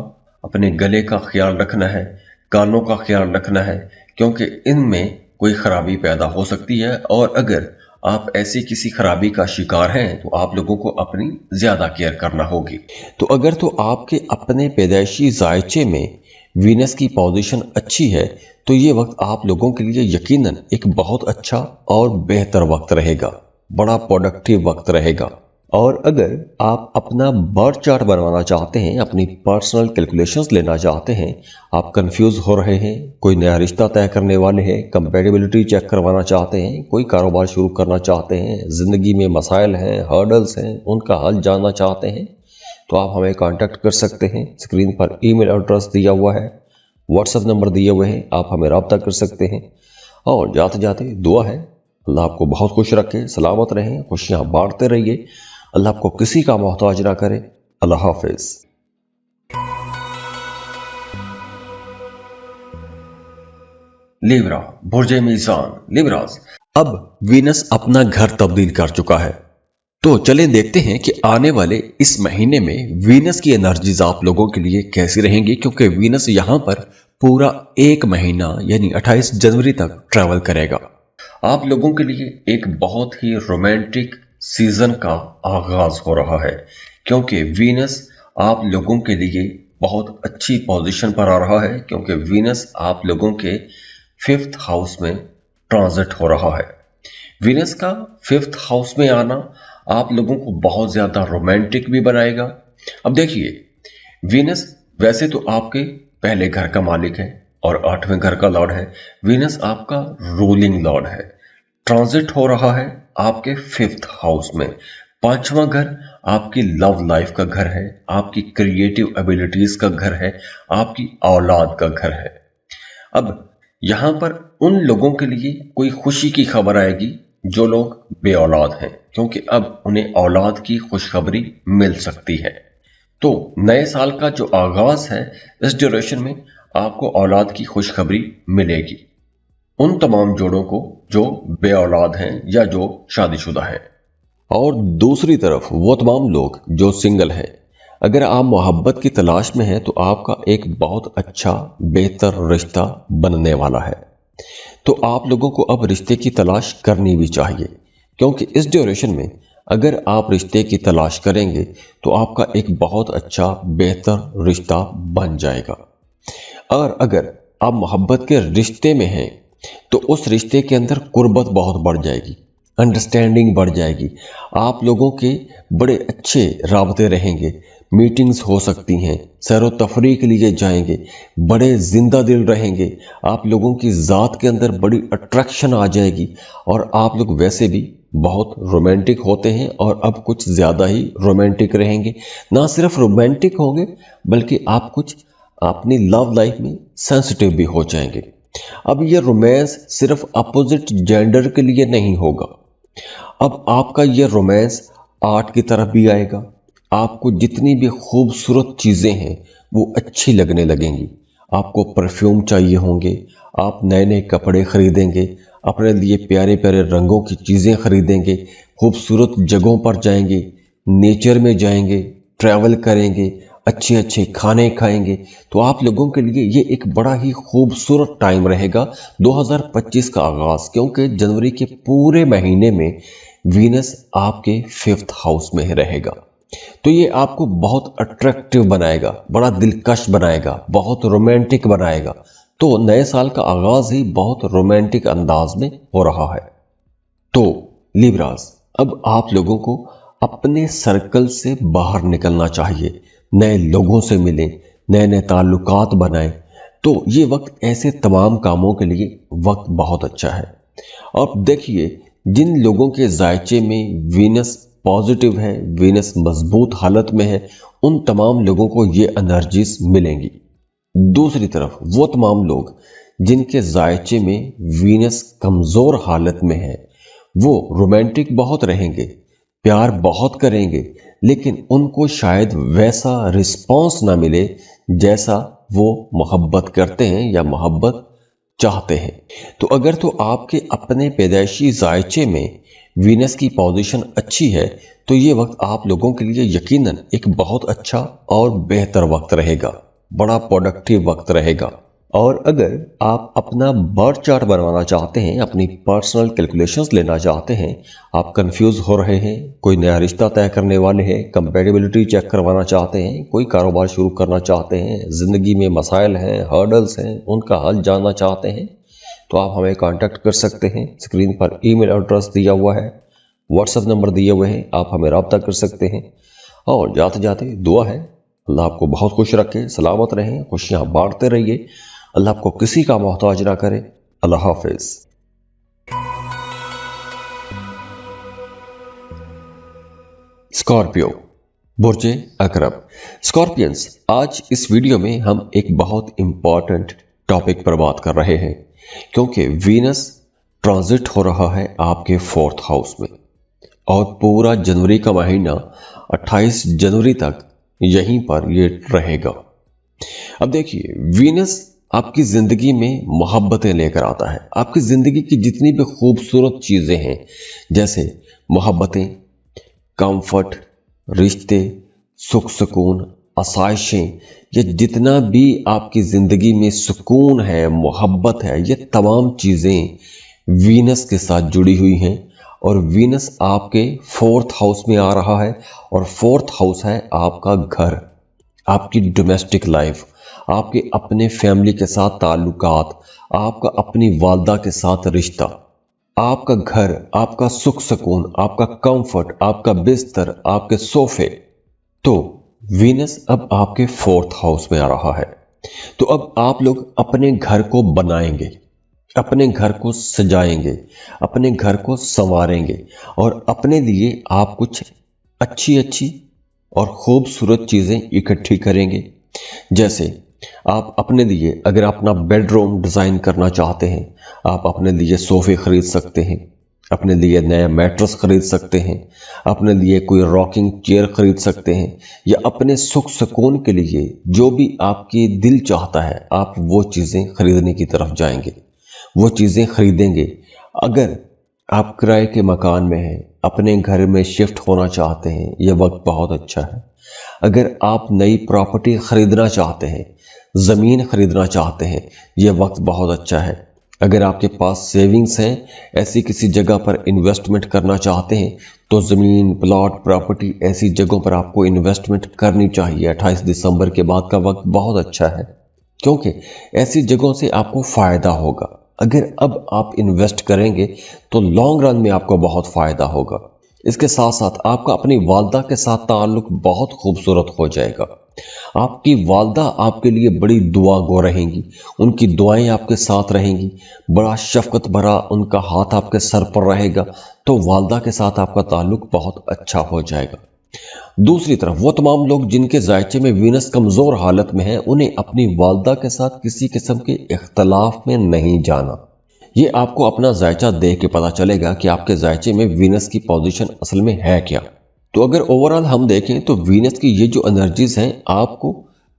अपने गले का ख्याल रखना है, कानों का ख्याल रखना है, क्योंकि इनमें कोई खराबी पैदा हो सकती है। और अगर आप ऐसी किसी खराबी का शिकार हैं, तो आप लोगों को अपनी ज्यादा केयर करना होगी। तो अगर तो आपके अपने पैदाइशी जायचे में वीनस की पोजीशन अच्छी है, तो ये वक्त आप लोगों के लिए यकीनन एक बहुत अच्छा और बेहतर वक्त रहेगा, बड़ा प्रोडक्टिव वक्त रहेगा। और अगर आप अपना बर्थ चार्ट बनवाना चाहते हैं, अपनी पर्सनल कैलकुलेशंस लेना चाहते हैं, आप कंफ्यूज हो रहे हैं, कोई नया रिश्ता तय करने वाले हैं, कंपैटिबिलिटी चेक करवाना चाहते हैं, कोई कारोबार शुरू करना चाहते हैं, जिंदगी में मसाइल हैं, हर्डल्स हैं, उनका हल जानना चाहते हैं, तो आप हमें कांटेक्ट कर सकते हैं। स्क्रीन पर ईमेल एड्रेस दिया हुआ है, व्हाट्सएप नंबर दिए हुए हैं, आप हमें रब्ता कर सकते हैं। और जाते जाते दुआ है, अल्लाह आपको बहुत खुश रखे, सलामत रहें, खुशियां बांटते रहिए, अल्लाह आपको किसी का मोहताज ना करे। अल्लाह हाफिज। लिब्रा, बुर्ज मीज़ान। लिब्रास, अब वीनस अपना घर तब्दील कर चुका है, तो चलें देखते हैं कि आने वाले इस महीने में वीनस की एनर्जीज आप लोगों के लिए कैसी रहेंगी, क्योंकि वीनस यहां पर पूरा एक महीना यानी 28 जनवरी तक ट्रैवल करेगा। आप लोगों के लिए एक बहुत ही रोमांटिक सीजन का आगाज हो रहा है, क्योंकि वीनस आप लोगों के लिए بہت اچھی پوزیشن پر آ رہا ہے کیونکہ وینس آپ لوگوں کے 5th ہاؤس میں ٹرانزٹ ہو رہا ہے۔ وینس کا 5th ہاؤس میں آنا آپ لوگوں کو بہت زیادہ رومانٹک بھی بنائے گا۔ اب دیکھیے، وینس ویسے تو آپ کے پہلے گھر کا مالک ہے اور 8ویں گھر کا لارڈ ہے۔ وینس آپ کا رولنگ لارڈ ہے، ٹرانزٹ ہو رہا ہے آپ کے 5th ہاؤس میں۔ 5واں گھر آپ کی لو لائف کا گھر ہے، آپ کی کریٹیو ایبیلٹیز کا گھر ہے، آپ کی اولاد کا گھر ہے۔ اب یہاں پر ان لوگوں کے لیے کوئی خوشی کی خبر آئے گی جو لوگ بے اولاد ہیں، کیونکہ اب انہیں اولاد کی خوشخبری مل سکتی ہے۔ تو نئے سال کا جو آغاز ہے، اس ڈیوریشن میں آپ کو اولاد کی خوشخبری ملے گی ان تمام جوڑوں کو جو بے اولاد ہیں یا جو شادی شدہ ہیں۔ اور دوسری طرف وہ تمام لوگ جو سنگل ہیں، اگر آپ محبت کی تلاش میں ہیں تو آپ کا ایک بہت اچھا بہتر رشتہ بننے والا ہے۔ تو آپ لوگوں کو اب رشتے کی تلاش کرنی بھی چاہیے، کیونکہ اس ڈیوریشن میں اگر آپ رشتے کی تلاش کریں گے تو آپ کا ایک بہت اچھا بہتر رشتہ بن جائے گا۔ اور اگر آپ محبت کے رشتے میں ہیں تو اس رشتے کے اندر قربت بہت بڑھ جائے گی، انڈرسٹینڈنگ بڑھ جائے گی، آپ لوگوں کے بڑے اچھے رابطے رہیں گے، میٹنگز ہو سکتی ہیں، سیر و تفریح کے لیے جائیں گے، بڑے زندہ دل رہیں گے، آپ لوگوں کی ذات کے اندر بڑی اٹریکشن آ جائے گی، اور آپ لوگ ویسے بھی بہت رومانٹک ہوتے ہیں اور اب کچھ زیادہ ہی رومانٹک رہیں گے۔ نہ صرف رومانٹک ہوں گے بلکہ آپ کچھ اپنی لو لائف میں سینسٹیو بھی ہو جائیں گے۔ اب یہ رومانس صرف اپوزٹ جینڈر کے لیے نہیں ہوگا، اب آپ کا یہ رومانس آرٹ کی طرف بھی آئے گا۔ آپ کو جتنی بھی خوبصورت چیزیں ہیں وہ اچھی لگنے لگیں گی، آپ کو پرفیوم چاہیے ہوں گے، آپ نئے نئے کپڑے خریدیں گے، اپنے لیے پیارے پیارے رنگوں کی چیزیں خریدیں گے، خوبصورت جگہوں پر جائیں گے، نیچر میں جائیں گے، ٹریول کریں گے، اچھے اچھے کھانے کھائیں گے۔ تو آپ لوگوں کے لیے یہ ایک بڑا ہی خوبصورت ٹائم رہے گا 2025 کا آغاز، کیونکہ جنوری کے پورے مہینے میں وینس آپ کے 5th ہاؤس میں رہے گا۔ تو یہ آپ کو بہت اٹریکٹیو بنائے گا، بڑا دلکش بنائے گا، بہت رومانٹک بنائے گا۔ تو نئے سال کا آغاز ہی بہت رومانٹک انداز میں ہو رہا ہے۔ تو لیبراز، اب آپ لوگوں کو اپنے سرکل سے باہر نکلنا چاہیے، نئے لوگوں سے ملیں، نئے نئے تعلقات بنائیں۔ تو یہ وقت ایسے تمام کاموں کے لیے وقت بہت اچھا ہے۔ اب دیکھیے، جن لوگوں کے ذائچے میں وینس پازیٹیو ہے، وینس مضبوط حالت میں ہے، ان تمام لوگوں کو یہ انرجیز ملیں گی۔ دوسری طرف وہ تمام لوگ جن کے ذائچے میں وینس کمزور حالت میں ہے، وہ رومانٹک بہت رہیں گے، پیار بہت کریں گے، لیکن ان کو شاید ویسا رسپانس نہ ملے جیسا وہ محبت کرتے ہیں یا محبت چاہتے ہیں۔ تو اگر تو آپ کے اپنے پیدائشی ذائچے میں وینس کی پوزیشن اچھی ہے تو یہ وقت آپ لوگوں کے لیے یقیناً ایک بہت اچھا اور بہتر وقت رہے گا، بڑا پروڈکٹیو وقت رہے گا۔ اور اگر آپ اپنا برتھ چارٹ بنوانا چاہتے ہیں، اپنی پرسنل کیلکولیشنز لینا چاہتے ہیں، آپ کنفیوز ہو رہے ہیں، کوئی نیا رشتہ طے کرنے والے ہیں، کمپیٹیبلٹی چیک کروانا چاہتے ہیں، کوئی کاروبار شروع کرنا چاہتے ہیں، زندگی میں مسائل ہیں، ہرڈلز ہیں، ان کا حل جاننا چاہتے ہیں، تو آپ ہمیں کانٹیکٹ کر سکتے ہیں۔ اسکرین پر ای میل ایڈریس دیا ہوا ہے، واٹس ایپ نمبر دیے ہوئے ہیں، آپ ہمیں رابطہ کر سکتے ہیں۔ اور جاتے جاتے دعا ہے، اللہ آپ کو بہت خوش رکھے، سلامت رہیں، خوشیاں بانٹتے رہیے، اللہ آپ کو کسی کا محتاج نہ کرے۔ اللہ حافظ۔ اسکارپیو، برج عقرب۔ اسکارپینز، آج اس ویڈیو میں ہم ایک بہت امپورٹنٹ ٹاپک پر بات کر رہے ہیں، کیونکہ وینس ٹرانزٹ ہو رہا ہے آپ کے 4th ہاؤس میں، اور پورا جنوری کا مہینہ 28 جنوری تک یہیں پر یہ رہے گا۔ اب دیکھیے، وینس آپ کی زندگی میں محبتیں لے کر آتا ہے۔ آپ کی زندگی کی جتنی بھی خوبصورت چیزیں ہیں، جیسے محبتیں، کمفرٹ، رشتے، سکھ سکون، آسائشیں، یہ جتنا بھی آپ کی زندگی میں سکون ہے، محبت ہے، یہ تمام چیزیں وینس کے ساتھ جڑی ہوئی ہیں۔ اور وینس آپ کے 4th ہاؤس میں آ رہا ہے، اور 4th ہاؤس ہے آپ کا گھر، आपकी डोमेस्टिक लाइफ, आपके अपने फैमिली के साथ ताल्लुकात, आपका अपनी वालदा के साथ रिश्ता, आपका घर, आपका सुख सुकून, आपका कंफर्ट, आपका बिस्तर, आपके सोफे। तो वीनस अब आपके 4th हाउस में आ रहा है। तो अब आप लोग अपने घर को बनाएंगे, अपने घर को सजाएंगे, अपने घर को संवारेंगे और अपने लिए आप कुछ अच्छी अच्छी और खूबसूरत चीज़ें इकट्ठी करेंगे। जैसे आप अपने लिए, अगर अपना बेडरूम डिज़ाइन करना चाहते हैं, आप अपने लिए सोफे खरीद सकते हैं, अपने लिए नया मैट्रेस खरीद सकते हैं, अपने लिए कोई रॉकिंग चेयर खरीद सकते हैं, या अपने सुख सुकून के लिए जो भी आपकी दिल चाहता है आप वो चीज़ें खरीदने की तरफ जाएंगे, वो चीज़ें खरीदेंगे। अगर आप किराए के मकान में हैं, अपने घर में शिफ्ट होना चाहते हैं, यह वक्त बहुत अच्छा है। अगर आप नई प्रॉपर्टी खरीदना चाहते हैं, ज़मीन खरीदना चाहते हैं, यह वक्त बहुत अच्छा है। अगर आपके पास सेविंग्स हैं, ऐसी किसी जगह पर इन्वेस्टमेंट करना चाहते हैं, तो ज़मीन, प्लॉट, प्रॉपर्टी ऐसी जगहों पर आपको इन्वेस्टमेंट करनी चाहिए। 28 दिसंबर के बाद का वक्त बहुत अच्छा है, क्योंकि ऐसी जगहों से आपको फ़ायदा होगा। अगर अब आप इन्वेस्ट करेंगे तो लॉन्ग रन में आपको बहुत फ़ायदा होगा। इसके साथ साथ आपका अपनी वालदा के साथ ताल्लुक बहुत खूबसूरत हो जाएगा। आपकी वालदा आपके लिए बड़ी दुआ गो रहेंगी, उनकी दुआएं आपके साथ रहेंगी, बड़ा शफकत भरा उनका हाथ आपके सर पर रहेगा। तो वालदा के साथ आपका ताल्लुक बहुत अच्छा हो जाएगा। दूसरी तरफ वो तमाम लोग जिनके जायचे में वीनस कमज़ोर हालत में है, उन्हें अपनी वालदा के साथ किसी किस्म के इख्तलाफ में नहीं जाना। ये आपको अपना जायचा देख के पता चलेगा कि आपके जायचे में वीनस की पोजीशन असल में है क्या। तो अगर ओवरऑल हम देखें तो वीनस की ये जो एनर्जीज हैं आपको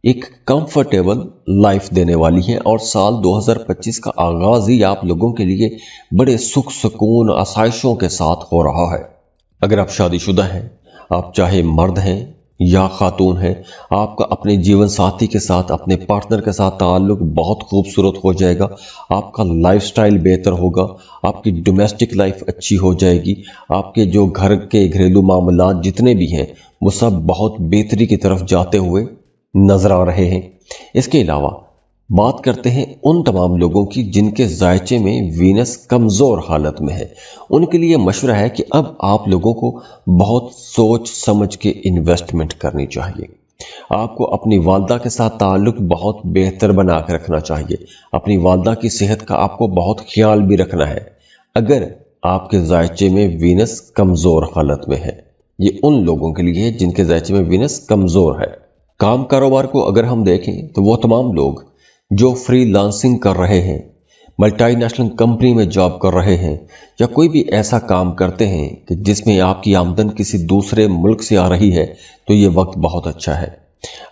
एक कंफर्टेबल लाइफ देने वाली हैं, और साल 2025 का आगाज ही आप लोगों के लिए बड़े सुख सुकून आसाइशों के साथ हो रहा है। अगर आप शादीशुदा हैं, आप चाहे मर्द हैं या खातून हैं, आपका अपने जीवन साथी के साथ, अपने पार्टनर के साथ ताल्लुक बहुत खूबसूरत हो जाएगा। आपका लाइफस्टाइल बेहतर होगा, आपकी डोमेस्टिक लाइफ अच्छी हो जाएगी, आपके जो घर के घरेलू मामलात जितने भी हैं वो सब बहुत बेहतरी की तरफ जाते हुए नजर आ रहे हैं। इसके अलावा बात करते हैं उन तमाम लोगों की जिनके जायचे में वीनस कमज़ोर हालत में है। उनके लिए मशवरा है कि अब आप लोगों को बहुत सोच समझ के इन्वेस्टमेंट करनी चाहिए। आपको अपनी वालदा के साथ ताल्लुक बहुत बेहतर बना कर रखना चाहिए। अपनी वालदा की सेहत का आपको बहुत ख्याल भी रखना है। अगर आपके जायचे में वीनस कमज़ोर हालत में है, ये उन लोगों के लिए जिनके जायचे में वीनस कमज़ोर है। काम कारोबार को अगर हम देखें तो वो तमाम लोग जो फ्रीलांसिंग कर रहे हैं, मल्टीनेशनल कंपनी में जॉब कर रहे हैं, या कोई भी ऐसा काम करते हैं कि जिसमें आपकी आमदन किसी दूसरे मुल्क से आ रही है, तो ये वक्त बहुत अच्छा है।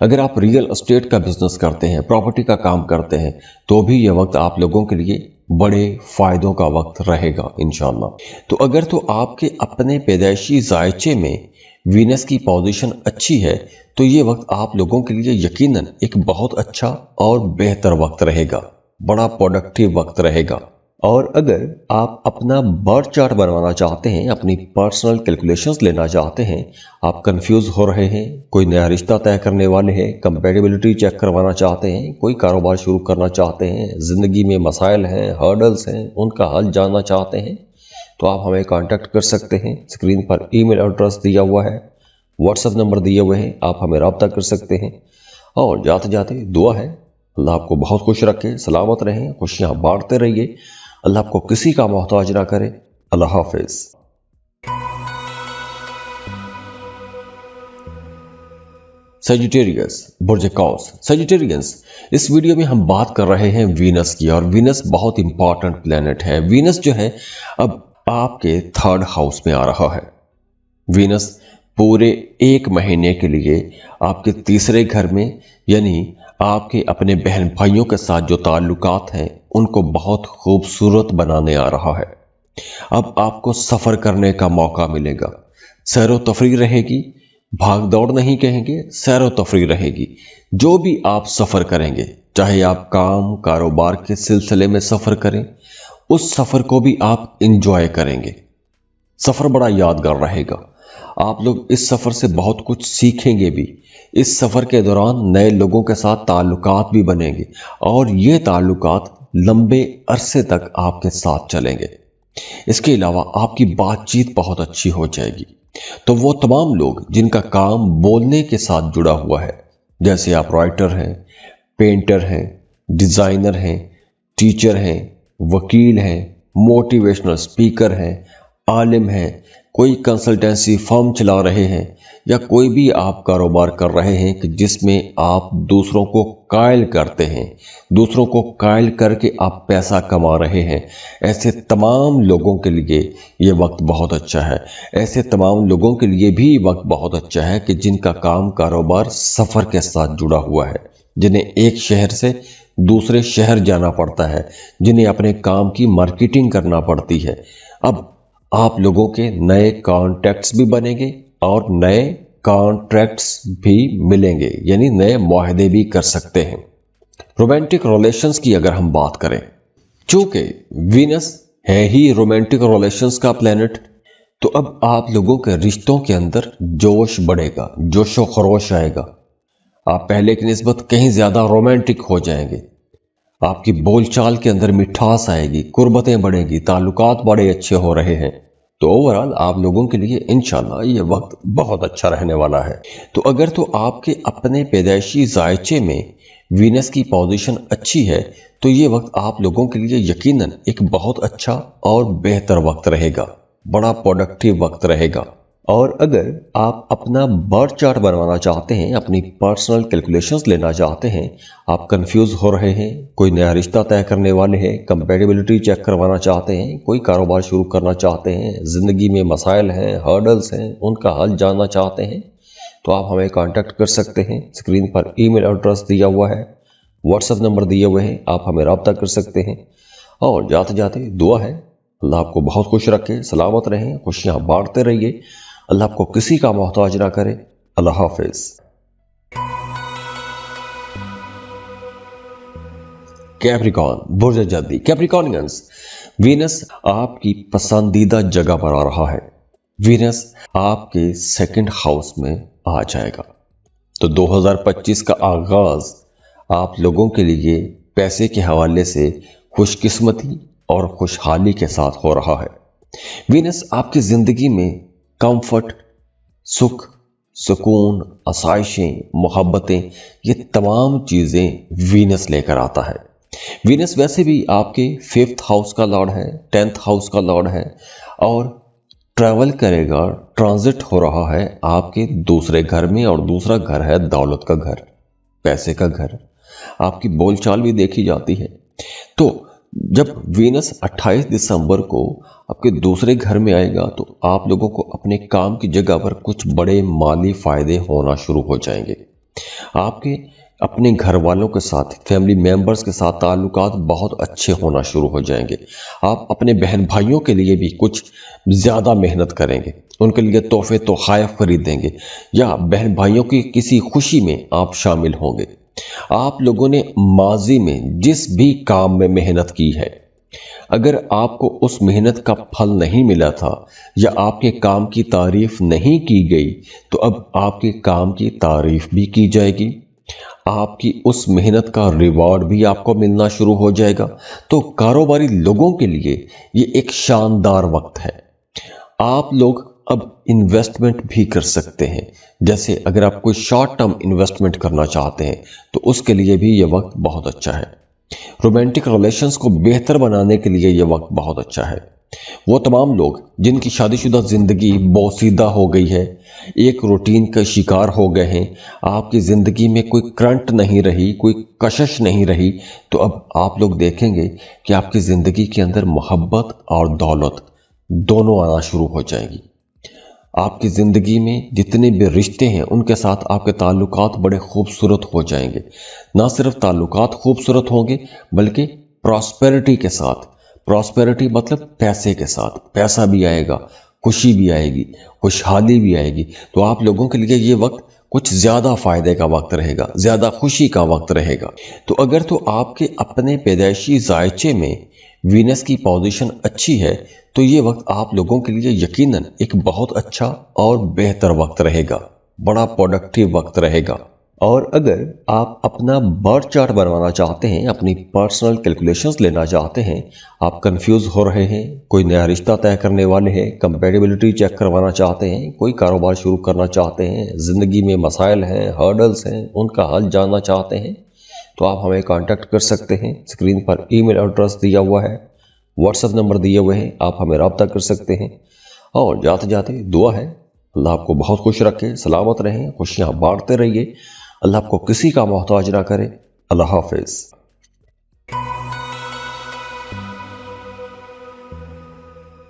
अगर आप रियल एस्टेट का बिजनेस करते हैं, प्रॉपर्टी का काम करते हैं, तो भी ये वक्त आप लोगों के लिए बड़े फायदों का वक्त रहेगा इंशाअल्लाह। तो अगर तो आपके अपने पैदाइशी जायचे में वीनस की पोजीशन अच्छी है, तो ये वक्त आप लोगों के लिए यकीनन एक बहुत अच्छा और बेहतर वक्त रहेगा, बड़ा प्रोडक्टिव वक्त रहेगा। और अगर आप अपना बर्थ चार्ट बनवाना चाहते हैं, अपनी पर्सनल कैलकुलेशंस लेना चाहते हैं, आप कंफ्यूज हो रहे हैं, कोई नया रिश्ता तय करने वाले हैं, कंपैटिबिलिटी चेक करवाना चाहते हैं, कोई कारोबार शुरू करना चाहते हैं, ज़िंदगी में मसाइल हैं, हर्डल्स हैं, उनका हल जानना चाहते हैं, तो आप हमें कांटेक्ट कर सकते हैं। स्क्रीन पर ईमेल एड्रेस दिया हुआ है, व्हाट्सएप नंबर दिए हुए हैं, आप हमें रब्ता कर सकते हैं। और जाते जाते दुआ है अल्लाह आपको बहुत खुश रखे, सलामत रहें, खुशियां बांटते रहिए, अल्लाह आपको किसी का मोहताज ना करे। अल्लाह हाफिज। सजिटेरियस, बुर्ज कौस, सजिटेरियंस, इस वीडियो में हम बात कर रहे हैं वीनस की, और वीनस बहुत इंपॉर्टेंट प्लेनेट है। वीनस जो है अब आपके 3rd हाउस में आ रहा है। वीनस पूरे 1 महीने के लिए आपके 3रे घर में, यानी आपके अपने बहन भाइयों के साथ जो ताल्लुकात हैं उनको बहुत खूबसूरत बनाने आ रहा है। अब आपको सफ़र करने का मौका मिलेगा, सैरो तफरी रहेगी, भाग दौड़ नहीं कहेंगे, सैरो तफरी रहेगी। जो भी आप सफ़र करेंगे, चाहे आप काम कारोबार के सिलसिले में सफ़र करें, उस सफ़र को भी आप इंजॉय करेंगे। सफ़र बड़ा यादगार रहेगा। आप लोग इस सफ़र से बहुत कुछ सीखेंगे भी। इस सफ़र के दौरान नए लोगों के साथ ताल्लुकात भी बनेंगे और ये ताल्लुकात लंबे अरसे तक आपके साथ चलेंगे। इसके अलावा आपकी बातचीत बहुत अच्छी हो जाएगी। तो वो तमाम लोग जिनका काम बोलने के साथ जुड़ा हुआ है, जैसे आप राइटर हैं, पेंटर हैं, डिज़ाइनर हैं, टीचर हैं, वकील हैं, मोटिवेशनल स्पीकर हैं, आलिम हैं, कोई कंसल्टेंसी फर्म चला रहे हैं, या कोई भी आप कारोबार कर रहे हैं कि जिसमें आप दूसरों को कायल करते हैं, दूसरों को कायल करके आप पैसा कमा रहे हैं, ऐसे तमाम लोगों के लिए ये वक्त बहुत अच्छा है। ऐसे तमाम लोगों के लिए भी वक्त बहुत अच्छा है कि जिनका काम कारोबार सफ़र के साथ जुड़ा हुआ है, जिन्हें एक शहर से दूसरे शहर जाना पड़ता है, जिन्हें अपने काम की मार्केटिंग करना पड़ती है। अब आप लोगों के नए कॉन्टैक्ट्स भी बनेंगे और नए कॉन्ट्रैक्ट्स भी मिलेंगे, यानी नए मुआहदे भी कर सकते हैं। रोमांटिक रिलेशंस की अगर हम बात करें, चूंकि वीनस है ही रोमांटिक रिलेशंस का प्लैनेट, तो अब आप लोगों के रिश्तों के अंदर जोश बढ़ेगा, जोशो खरोश आएगा। आप पहले की निस्बत कहीं ज्यादा रोमांटिक हो जाएंगे। आपकी बोलचाल के अंदर मिठास आएगी, कुर्बतें बढ़ेगी, ताल्लुकात बड़े अच्छे हो रहे हैं। तो ओवरऑल आप लोगों के लिए इंशाल्लाह ये वक्त बहुत अच्छा रहने वाला है। तो अगर तो आपके अपने पैदाइशी जायचे में वीनस की पोजीशन अच्छी है, तो ये वक्त आप लोगों के लिए यकीनन एक बहुत अच्छा और बेहतर वक्त रहेगा, बड़ा प्रोडक्टिव वक्त रहेगा। और अगर आप अपना बर्थ चार्ट बनवाना चाहते हैं, अपनी पर्सनल कैलकुलेशंस लेना चाहते हैं, आप कंफ्यूज हो रहे हैं, कोई नया रिश्ता तय करने वाले हैं, कंपैटिबिलिटी चेक करवाना चाहते हैं, कोई कारोबार शुरू करना चाहते हैं, ज़िंदगी में मसाइल हैं, हर्डल्स हैं, उनका हल जानना चाहते हैं, तो आप हमें कांटेक्ट कर सकते हैं। स्क्रीन पर ईमेल एड्रेस दिया हुआ है, व्हाट्सएप नंबर दिए हुए हैं, आप हमें रब्ता कर सकते हैं। और जाते जाते दुआ है, अल्लाह आपको बहुत खुश रखे, सलामत रहें, खुशियाँ बांटते रहिए, अल्लाह आपको किसी का मोहताज ना करे। अल्लाह हाफिज। कैप्रिकॉन, बुर्ज जद्दी, कैप्रिकॉनियंस, वीनस आपकी पसंदीदा जगह पर आ रहा है। वीनस आपके सेकंड हाउस में आ जाएगा। तो 2025 का आगाज आप लोगों के लिए पैसे के हवाले से खुशकिस्मती और खुशहाली के साथ हो रहा है। वीनस आपकी जिंदगी में कंफर्ट, सुख, सुकून, आसाइशें, मोहब्बतें, ये तमाम चीज़ें वीनस लेकर आता है। वीनस वैसे भी आपके 5th हाउस का लॉर्ड है, 10th हाउस का लॉर्ड है, और ट्रैवल करेगा, ट्रांजिट हो रहा है आपके दूसरे घर में, और दूसरा घर है दौलत का घर, पैसे का घर। आपकी बोलचाल भी देखी जाती है। तो जब वीनस 28 दिसंबर को आपके दूसरे घर में आएगा, तो आप लोगों को अपने काम की जगह पर कुछ बड़े माली फायदे होना शुरू हो जाएंगे। आपके अपने घर वालों के साथ, फैमिली मेंबर्स के साथ ताल्लुकात बहुत अच्छे होना शुरू हो जाएंगे। आप अपने बहन भाइयों के लिए भी कुछ ज़्यादा मेहनत करेंगे, उनके लिए तोहफे तोहफ़ खरीदेंगे, या बहन भाइयों की किसी खुशी में आप शामिल होंगे। आप लोगों ने माजी में जिस भी काम में मेहनत की है, अगर आपको उस मेहनत का फल नहीं मिला था या आपके काम की तारीफ नहीं की गई, तो अब आपके काम की तारीफ भी की जाएगी। आपकी उस मेहनत का रिवॉर्ड भी आपको मिलना शुरू हो जाएगा। तो कारोबारी लोगों के लिए ये एक शानदार वक्त है। आप लोग अब इन्वेस्टमेंट भी कर सकते हैं। जैसे अगर आप कोई शॉर्ट टर्म इन्वेस्टमेंट करना चाहते हैं, तो उसके लिए भी ये वक्त बहुत अच्छा है। रोमांटिक रिलेशंस को बेहतर बनाने के लिए ये वक्त बहुत अच्छा है। वो तमाम लोग जिनकी शादीशुदा ज़िंदगी बोसीदा हो गई है, एक रूटीन का शिकार हो गए हैं, आपकी ज़िंदगी में कोई करंट नहीं रही, कोई कशिश नहीं रही, तो अब आप लोग देखेंगे कि आपकी ज़िंदगी के अंदर मोहब्बत और दौलत दोनों आना शुरू हो जाएगी। आपकी ज़िंदगी में जितने भी रिश्ते हैं, उनके साथ आपके ताल्लुकात बड़े खूबसूरत हो जाएंगे। ना सिर्फ ताल्लुकात खूबसूरत होंगे, बल्कि प्रॉस्पेरिटी के साथ। प्रॉस्पेरिटी मतलब पैसे के साथ, पैसा भी आएगा, खुशी भी आएगी, खुशहाली भी आएगी। तो आप लोगों के लिए ये वक्त कुछ ज़्यादा फ़ायदे का वक्त रहेगा, ज़्यादा खुशी का वक्त रहेगा। तो अगर तो आपके अपने पैदाइशी जायचे में وینس کی پوزیشن اچھی ہے تو یہ وقت آپ لوگوں کے لیے یقیناً ایک بہت اچھا اور بہتر وقت رہے گا، بڑا پروڈکٹیو وقت رہے گا۔ اور اگر آپ اپنا برتھ چارٹ بنوانا چاہتے ہیں، اپنی پرسنل کیلکولیشنز لینا چاہتے ہیں، آپ کنفیوز ہو رہے ہیں، کوئی نیا رشتہ طے کرنے والے ہیں، کمپیٹیبلٹی چیک کروانا چاہتے ہیں، کوئی کاروبار شروع کرنا چاہتے ہیں، زندگی میں مسائل ہیں، ہرڈلز ہیں، ان کا حل جاننا چاہتے ہیں، تو آپ ہمیں کانٹیکٹ کر سکتے ہیں۔ اسکرین پر ای میل ایڈریس دیا ہوا ہے، واٹس ایپ نمبر دیے ہوئے ہیں، آپ ہمیں رابطہ کر سکتے ہیں۔ اور جاتے جاتے دعا ہے اللہ آپ کو بہت خوش رکھے، سلامت رہیں، خوشیاں بانٹتے رہیے، اللہ آپ کو کسی کا محتاج نہ کرے۔ اللہ حافظ۔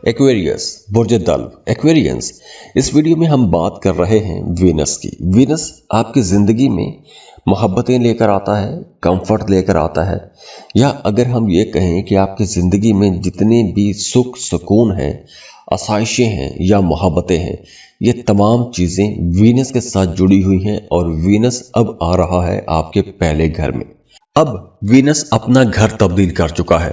ایکویریس، برج دلو، ایکویرینس، اس ویڈیو میں ہم بات کر رہے ہیں وینس کی۔ وینس آپ کی زندگی میں محبتیں لے کر آتا ہے، کمفرٹ لے کر آتا ہے، یا اگر ہم یہ کہیں کہ آپ کی زندگی میں جتنے بھی سکھ سکون ہیں، آسائشیں ہیں یا محبتیں ہیں، یہ تمام چیزیں وینس کے ساتھ جڑی ہوئی ہیں، اور وینس اب آ رہا ہے آپ کے پہلے گھر میں۔ اب وینس اپنا گھر تبدیل کر چکا ہے،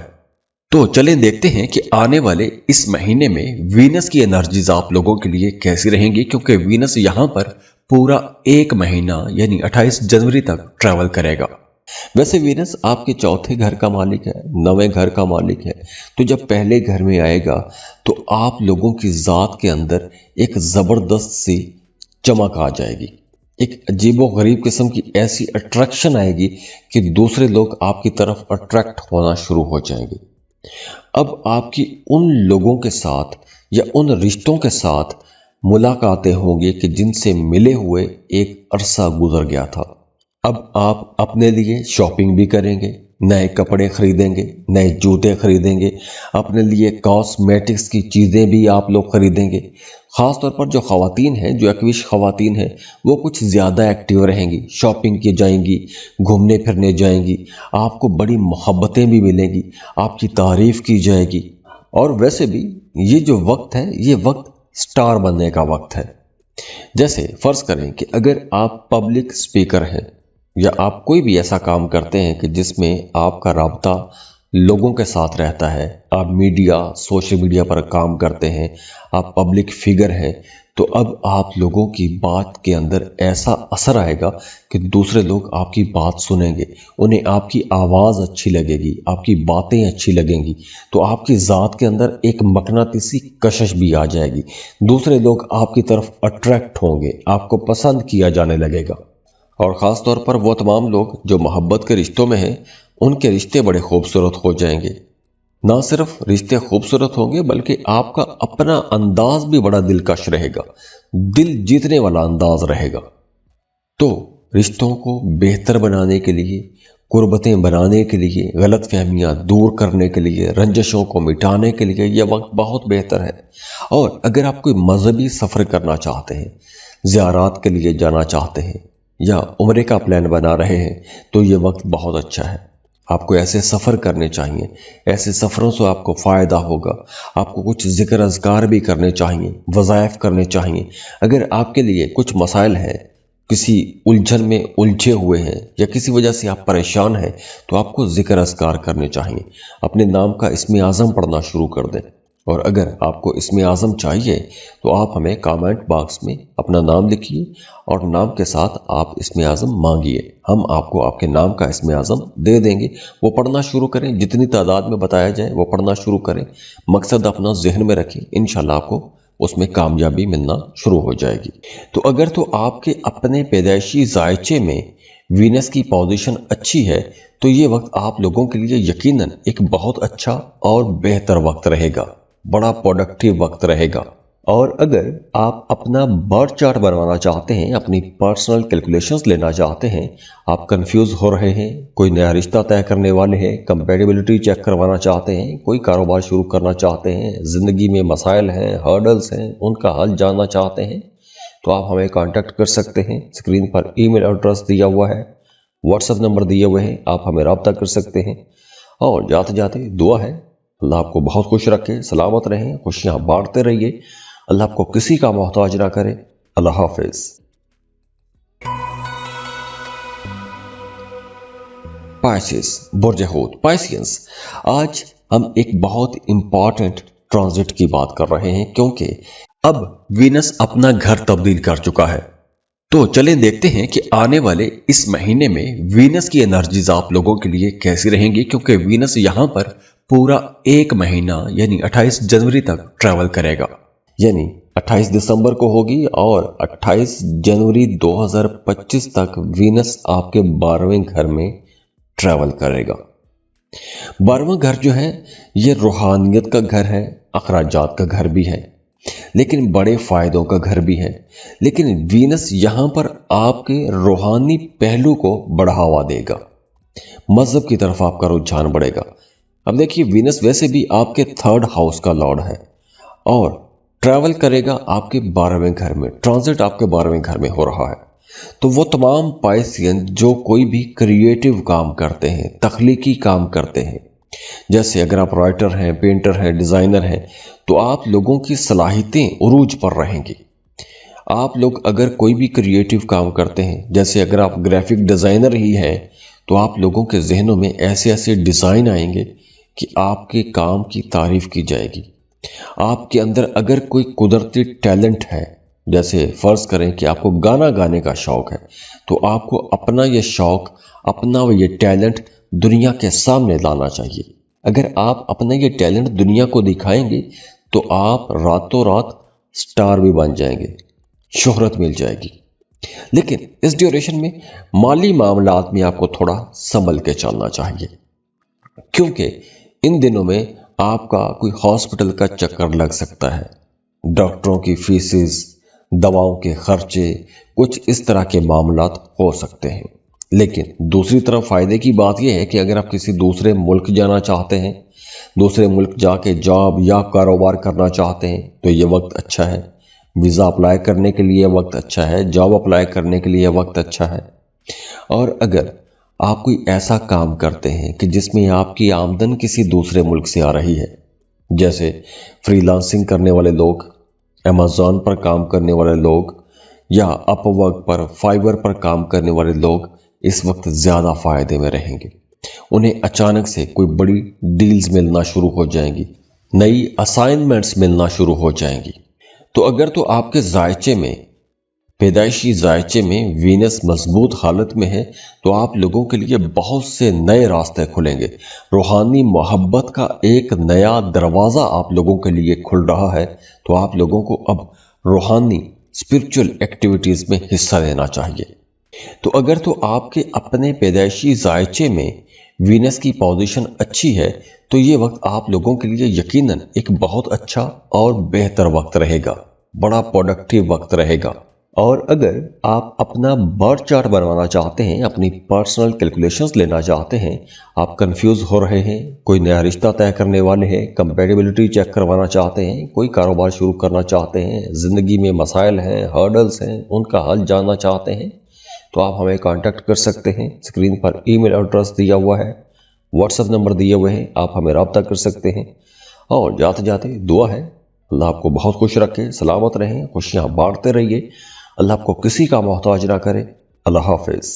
تو چلیں دیکھتے ہیں کہ آنے والے اس مہینے میں وینس کی انرجیز آپ لوگوں کے لیے کیسی رہیں گی، کیونکہ وینس یہاں پر پورا ایک مہینہ یعنی 28 جنوری تک ٹریول کرے گا۔ ویسے وینس آپ کے چوتھے گھر کا مالک ہے، 9ویں گھر کا مالک ہے، تو جب پہلے گھر میں آئے گا تو آپ لوگوں کی ذات کے اندر ایک زبردست سی چمک آ جائے گی، ایک عجیب و غریب قسم کی ایسی اٹریکشن آئے گی کہ دوسرے لوگ آپ کی طرف اٹریکٹ ہونا شروع ہو جائیں گے۔ اب آپ کی ان لوگوں کے ساتھ یا ان رشتوں کے ساتھ ملاقاتیں ہوں گی کہ جن سے ملے ہوئے ایک عرصہ گزر گیا تھا۔ اب آپ اپنے لیے شاپنگ بھی کریں گے، نئے کپڑے خریدیں گے، نئے جوتے خریدیں گے، اپنے لیے کاسمیٹکس کی چیزیں بھی آپ لوگ خریدیں گے۔ خاص طور پر جو خواتین ہیں، جو ایکویش خواتین ہیں، وہ کچھ زیادہ ایکٹیو رہیں گی، شاپنگ کی جائیں گی، گھومنے پھرنے جائیں گی، آپ کو بڑی محبتیں بھی ملیں گی، آپ کی تعریف کی جائے گی۔ اور ویسے بھی یہ جو وقت ہے، یہ وقت سٹار بننے کا وقت ہے۔ جیسے فرض کریں کہ اگر آپ پبلک سپیکر ہیں یا آپ کوئی بھی ایسا کام کرتے ہیں کہ جس میں آپ کا رابطہ لوگوں کے ساتھ رہتا ہے، آپ میڈیا، سوشل میڈیا پر کام کرتے ہیں، آپ پبلک فگر ہیں، تو اب آپ لوگوں کی بات کے اندر ایسا اثر آئے گا کہ دوسرے لوگ آپ کی بات سنیں گے، انہیں آپ کی آواز اچھی لگے گی، آپ کی باتیں اچھی لگیں گی، تو آپ کی ذات کے اندر ایک مقناطیسی کشش بھی آ جائے گی، دوسرے لوگ آپ کی طرف اٹریکٹ ہوں گے، آپ کو پسند کیا جانے لگے گا۔ اور خاص طور پر وہ تمام لوگ جو محبت کے رشتوں میں ہیں، ان کے رشتے بڑے خوبصورت ہو جائیں گے۔ نہ صرف رشتے خوبصورت ہوں گے بلکہ آپ کا اپنا انداز بھی بڑا دلکش رہے گا، دل جیتنے والا انداز رہے گا۔ تو رشتوں کو بہتر بنانے کے لیے، قربتیں بنانے کے لیے، غلط فہمیاں دور کرنے کے لیے، رنجشوں کو مٹانے کے لیے یہ وقت بہت بہتر ہے۔ اور اگر آپ کوئی مذہبی سفر کرنا چاہتے ہیں، زیارات کے لیے جانا چاہتے ہیں، یا عمرے کا پلان بنا رہے ہیں، تو یہ وقت بہت اچھا ہے۔ آپ کو ایسے سفر کرنے چاہیے، ایسے سفروں سے آپ کو فائدہ ہوگا، آپ کو کچھ ذکر اذکار بھی کرنے چاہیے، وظائف کرنے چاہیے۔ اگر آپ کے لیے کچھ مسائل ہیں، کسی الجھن میں الجھے ہوئے ہیں، یا کسی وجہ سے آپ پریشان ہیں، تو آپ کو ذکر اذکار کرنے چاہیے، اپنے نام کا اسم اعظم پڑھنا شروع کر دیں۔ اور اگر آپ کو اسم اعظم چاہیے تو آپ ہمیں کامنٹ باکس میں اپنا نام لکھیے اور نام کے ساتھ آپ اسم اعظم مانگیے، ہم آپ کو آپ کے نام کا اسم اعظم دے دیں گے۔ وہ پڑھنا شروع کریں، جتنی تعداد میں بتایا جائے وہ پڑھنا شروع کریں، مقصد اپنا ذہن میں رکھیں، انشاءاللہ آپ کو اس میں کامیابی ملنا شروع ہو جائے گی۔ تو اگر تو آپ کے اپنے پیدائشی ذائچے میں وینس کی پوزیشن اچھی ہے تو یہ وقت آپ لوگوں کے لیے یقیناً ایک بہت اچھا اور بہتر وقت رہے گا، بڑا پروڈکٹیو وقت رہے گا۔ اور اگر آپ اپنا برتھ چارٹ بنوانا چاہتے ہیں، اپنی پرسنل کیلکولیشنز لینا چاہتے ہیں، آپ کنفیوز ہو رہے ہیں، کوئی نیا رشتہ طے کرنے والے ہیں، کمپیٹیبلٹی چیک کروانا چاہتے ہیں، کوئی کاروبار شروع کرنا چاہتے ہیں، زندگی میں مسائل ہیں، ہرڈلز ہیں، ان کا حل جاننا چاہتے ہیں، تو آپ ہمیں کانٹیکٹ کر سکتے ہیں۔ اسکرین پر ای میل ایڈریس دیا ہوا ہے، واٹس ایپ نمبر دیے ہوئے ہیں، آپ ہمیں رابطہ کر سکتے ہیں۔ اور جاتے جاتے دعا ہے اللہ آپ کو بہت خوش رکھے، سلامت رہیں، خوشیاں بانٹتے رہیے، اللہ آپ کو کسی کا محتاج نہ کرے۔ اللہ حافظ۔ پائسس، برج حوت، پائسینس، آج हम एक बहुत इंपॉर्टेंट ट्रांजिट की बात कर रहे हैं, क्योंकि अब वीनस अपना घर तब्दील कर चुका है। तो चलें देखते हैं कि आने वाले इस महीने में वीनस की एनर्जीज आप लोगों के लिए कैसी रहेंगी, क्योंकि वीनस यहां पर पूरा एक महीना यानी 28 जनवरी तक ट्रैवल करेगा। यानी 28 दिसंबर को होगी और 28 जनवरी 2025 तक वीनस आपके 12वें घर में ट्रैवल करेगा। 12वां घर जो है ये रूहानियत का घर है, अखराजात का घर भी है, लेकिन बड़े फायदों का घर भी है। लेकिन वीनस यहां पर आपके रूहानी पहलू को बढ़ावा देगा, मजहब की तरफ आपका रुझान बढ़ेगा। अब देखिए, वीनस वैसे भी आपके 3rd हाउस का लॉर्ड है और ट्रैवल करेगा आपके 12वें घर में, ट्रांजिट आपके 12वें घर में हो रहा है। तो वो तमाम पाइसियन जो कोई भी क्रिएटिव काम करते हैं, तख्लीकी काम करते हैं, जैसे अगर आप राइटर हैं, पेंटर हैं, डिजाइनर हैं, तो आप लोगों की सलाहियतें उरूज पर रहेंगी। आप लोग अगर कोई भी क्रिएटिव काम करते हैं, जैसे अगर आप ग्राफिक डिजाइनर ही हैं, तो आप लोगों के जहनों में ऐसे ऐसे डिजाइन आएंगे कि आपके काम की तारीफ की जाएगी। आपके अंदर अगर कोई कुदरती टैलेंट है, जैसे फर्ज करें कि आपको गाना गाने का शौक है, तो आपको अपना ये शौक, अपना ये टैलेंट दुनिया के सामने लाना चाहिए। अगर आप अपना ये टैलेंट दुनिया को दिखाएंगे तो आप रातों रात स्टार भी बन जाएंगे, शोहरत मिल जाएगी। लेकिन इस ड्यूरेशन में माली मामलात में आपको थोड़ा संभल के चलना चाहिए, क्योंकि इन दिनों में आपका कोई हॉस्पिटल का चक्कर लग सकता है, डॉक्टरों की फीसेस, दवाओं के खर्चे, कुछ इस तरह के मामलात हो सकते हैं। लेकिन दूसरी तरफ फायदे की बात यह है कि अगर आप किसी दूसरे मुल्क जाना चाहते हैं, दूसरे मुल्क जाके जॉब या कारोबार करना चाहते हैं, तो ये वक्त अच्छा है। वीज़ा अप्लाई करने के लिए वक्त अच्छा है, जॉब अप्लाई करने के लिए वक्त अच्छा है। और अगर आप कोई ऐसा काम करते हैं कि जिसमें आपकी आमदन किसी दूसरे मुल्क से आ रही है, जैसे फ्रीलांसिंग करने वाले लोग, अमेज़ॉन पर काम करने वाले लोग, या अपवर्क पर, फाइवर पर काम करने वाले लोग इस वक्त ज़्यादा फायदे में रहेंगे। उन्हें अचानक से कोई बड़ी डील्स मिलना शुरू हो जाएंगी, नई असाइनमेंट्स मिलना शुरू हो जाएंगी। तो अगर तो आपके जायचे में, पैदाइशी जायचे में वीनस मजबूत हालत में है, तो आप लोगों के लिए बहुत से नए रास्ते खुलेंगे। रूहानी मोहब्बत का एक नया दरवाज़ा आप लोगों के लिए खुल रहा है। तो आप लोगों को अब रूहानी स्पिरिचुअल एक्टिविटीज़ में हिस्सा लेना चाहिए। तो अगर तो आपके अपने पैदाइशी जायचे में वीनस की पोजीशन अच्छी है, तो ये वक्त आप लोगों के लिए यकीनन एक बहुत अच्छा और बेहतर वक्त रहेगा, बड़ा प्रोडक्टिव वक्त रहेगा। और अगर आप अपना बर्थ चार्ट बनवाना चाहते हैं, अपनी पर्सनल कैलकुलेशंस लेना चाहते हैं, आप कंफ्यूज हो रहे हैं, कोई नया रिश्ता तय करने वाले हैं, कंपैटिबिलिटी चेक करवाना चाहते हैं, कोई कारोबार शुरू करना चाहते हैं, ज़िंदगी में मसाइल हैं, हर्डल्स हैं, उनका हल जानना चाहते हैं, तो आप हमें कांटेक्ट कर सकते हैं। स्क्रीन पर ईमेल एड्रेस दिया हुआ है, व्हाट्सएप नंबर दिए हुए हैं, आप हमें रब्ता कर सकते हैं। और जाते जाते दुआ है, अल्लाह आपको बहुत खुश रखे, सलामत रहें, खुशियाँ बांटते रहिए, अल्लाह आपको किसी का मोहताज ना करे। अल्लाह हाफिज़।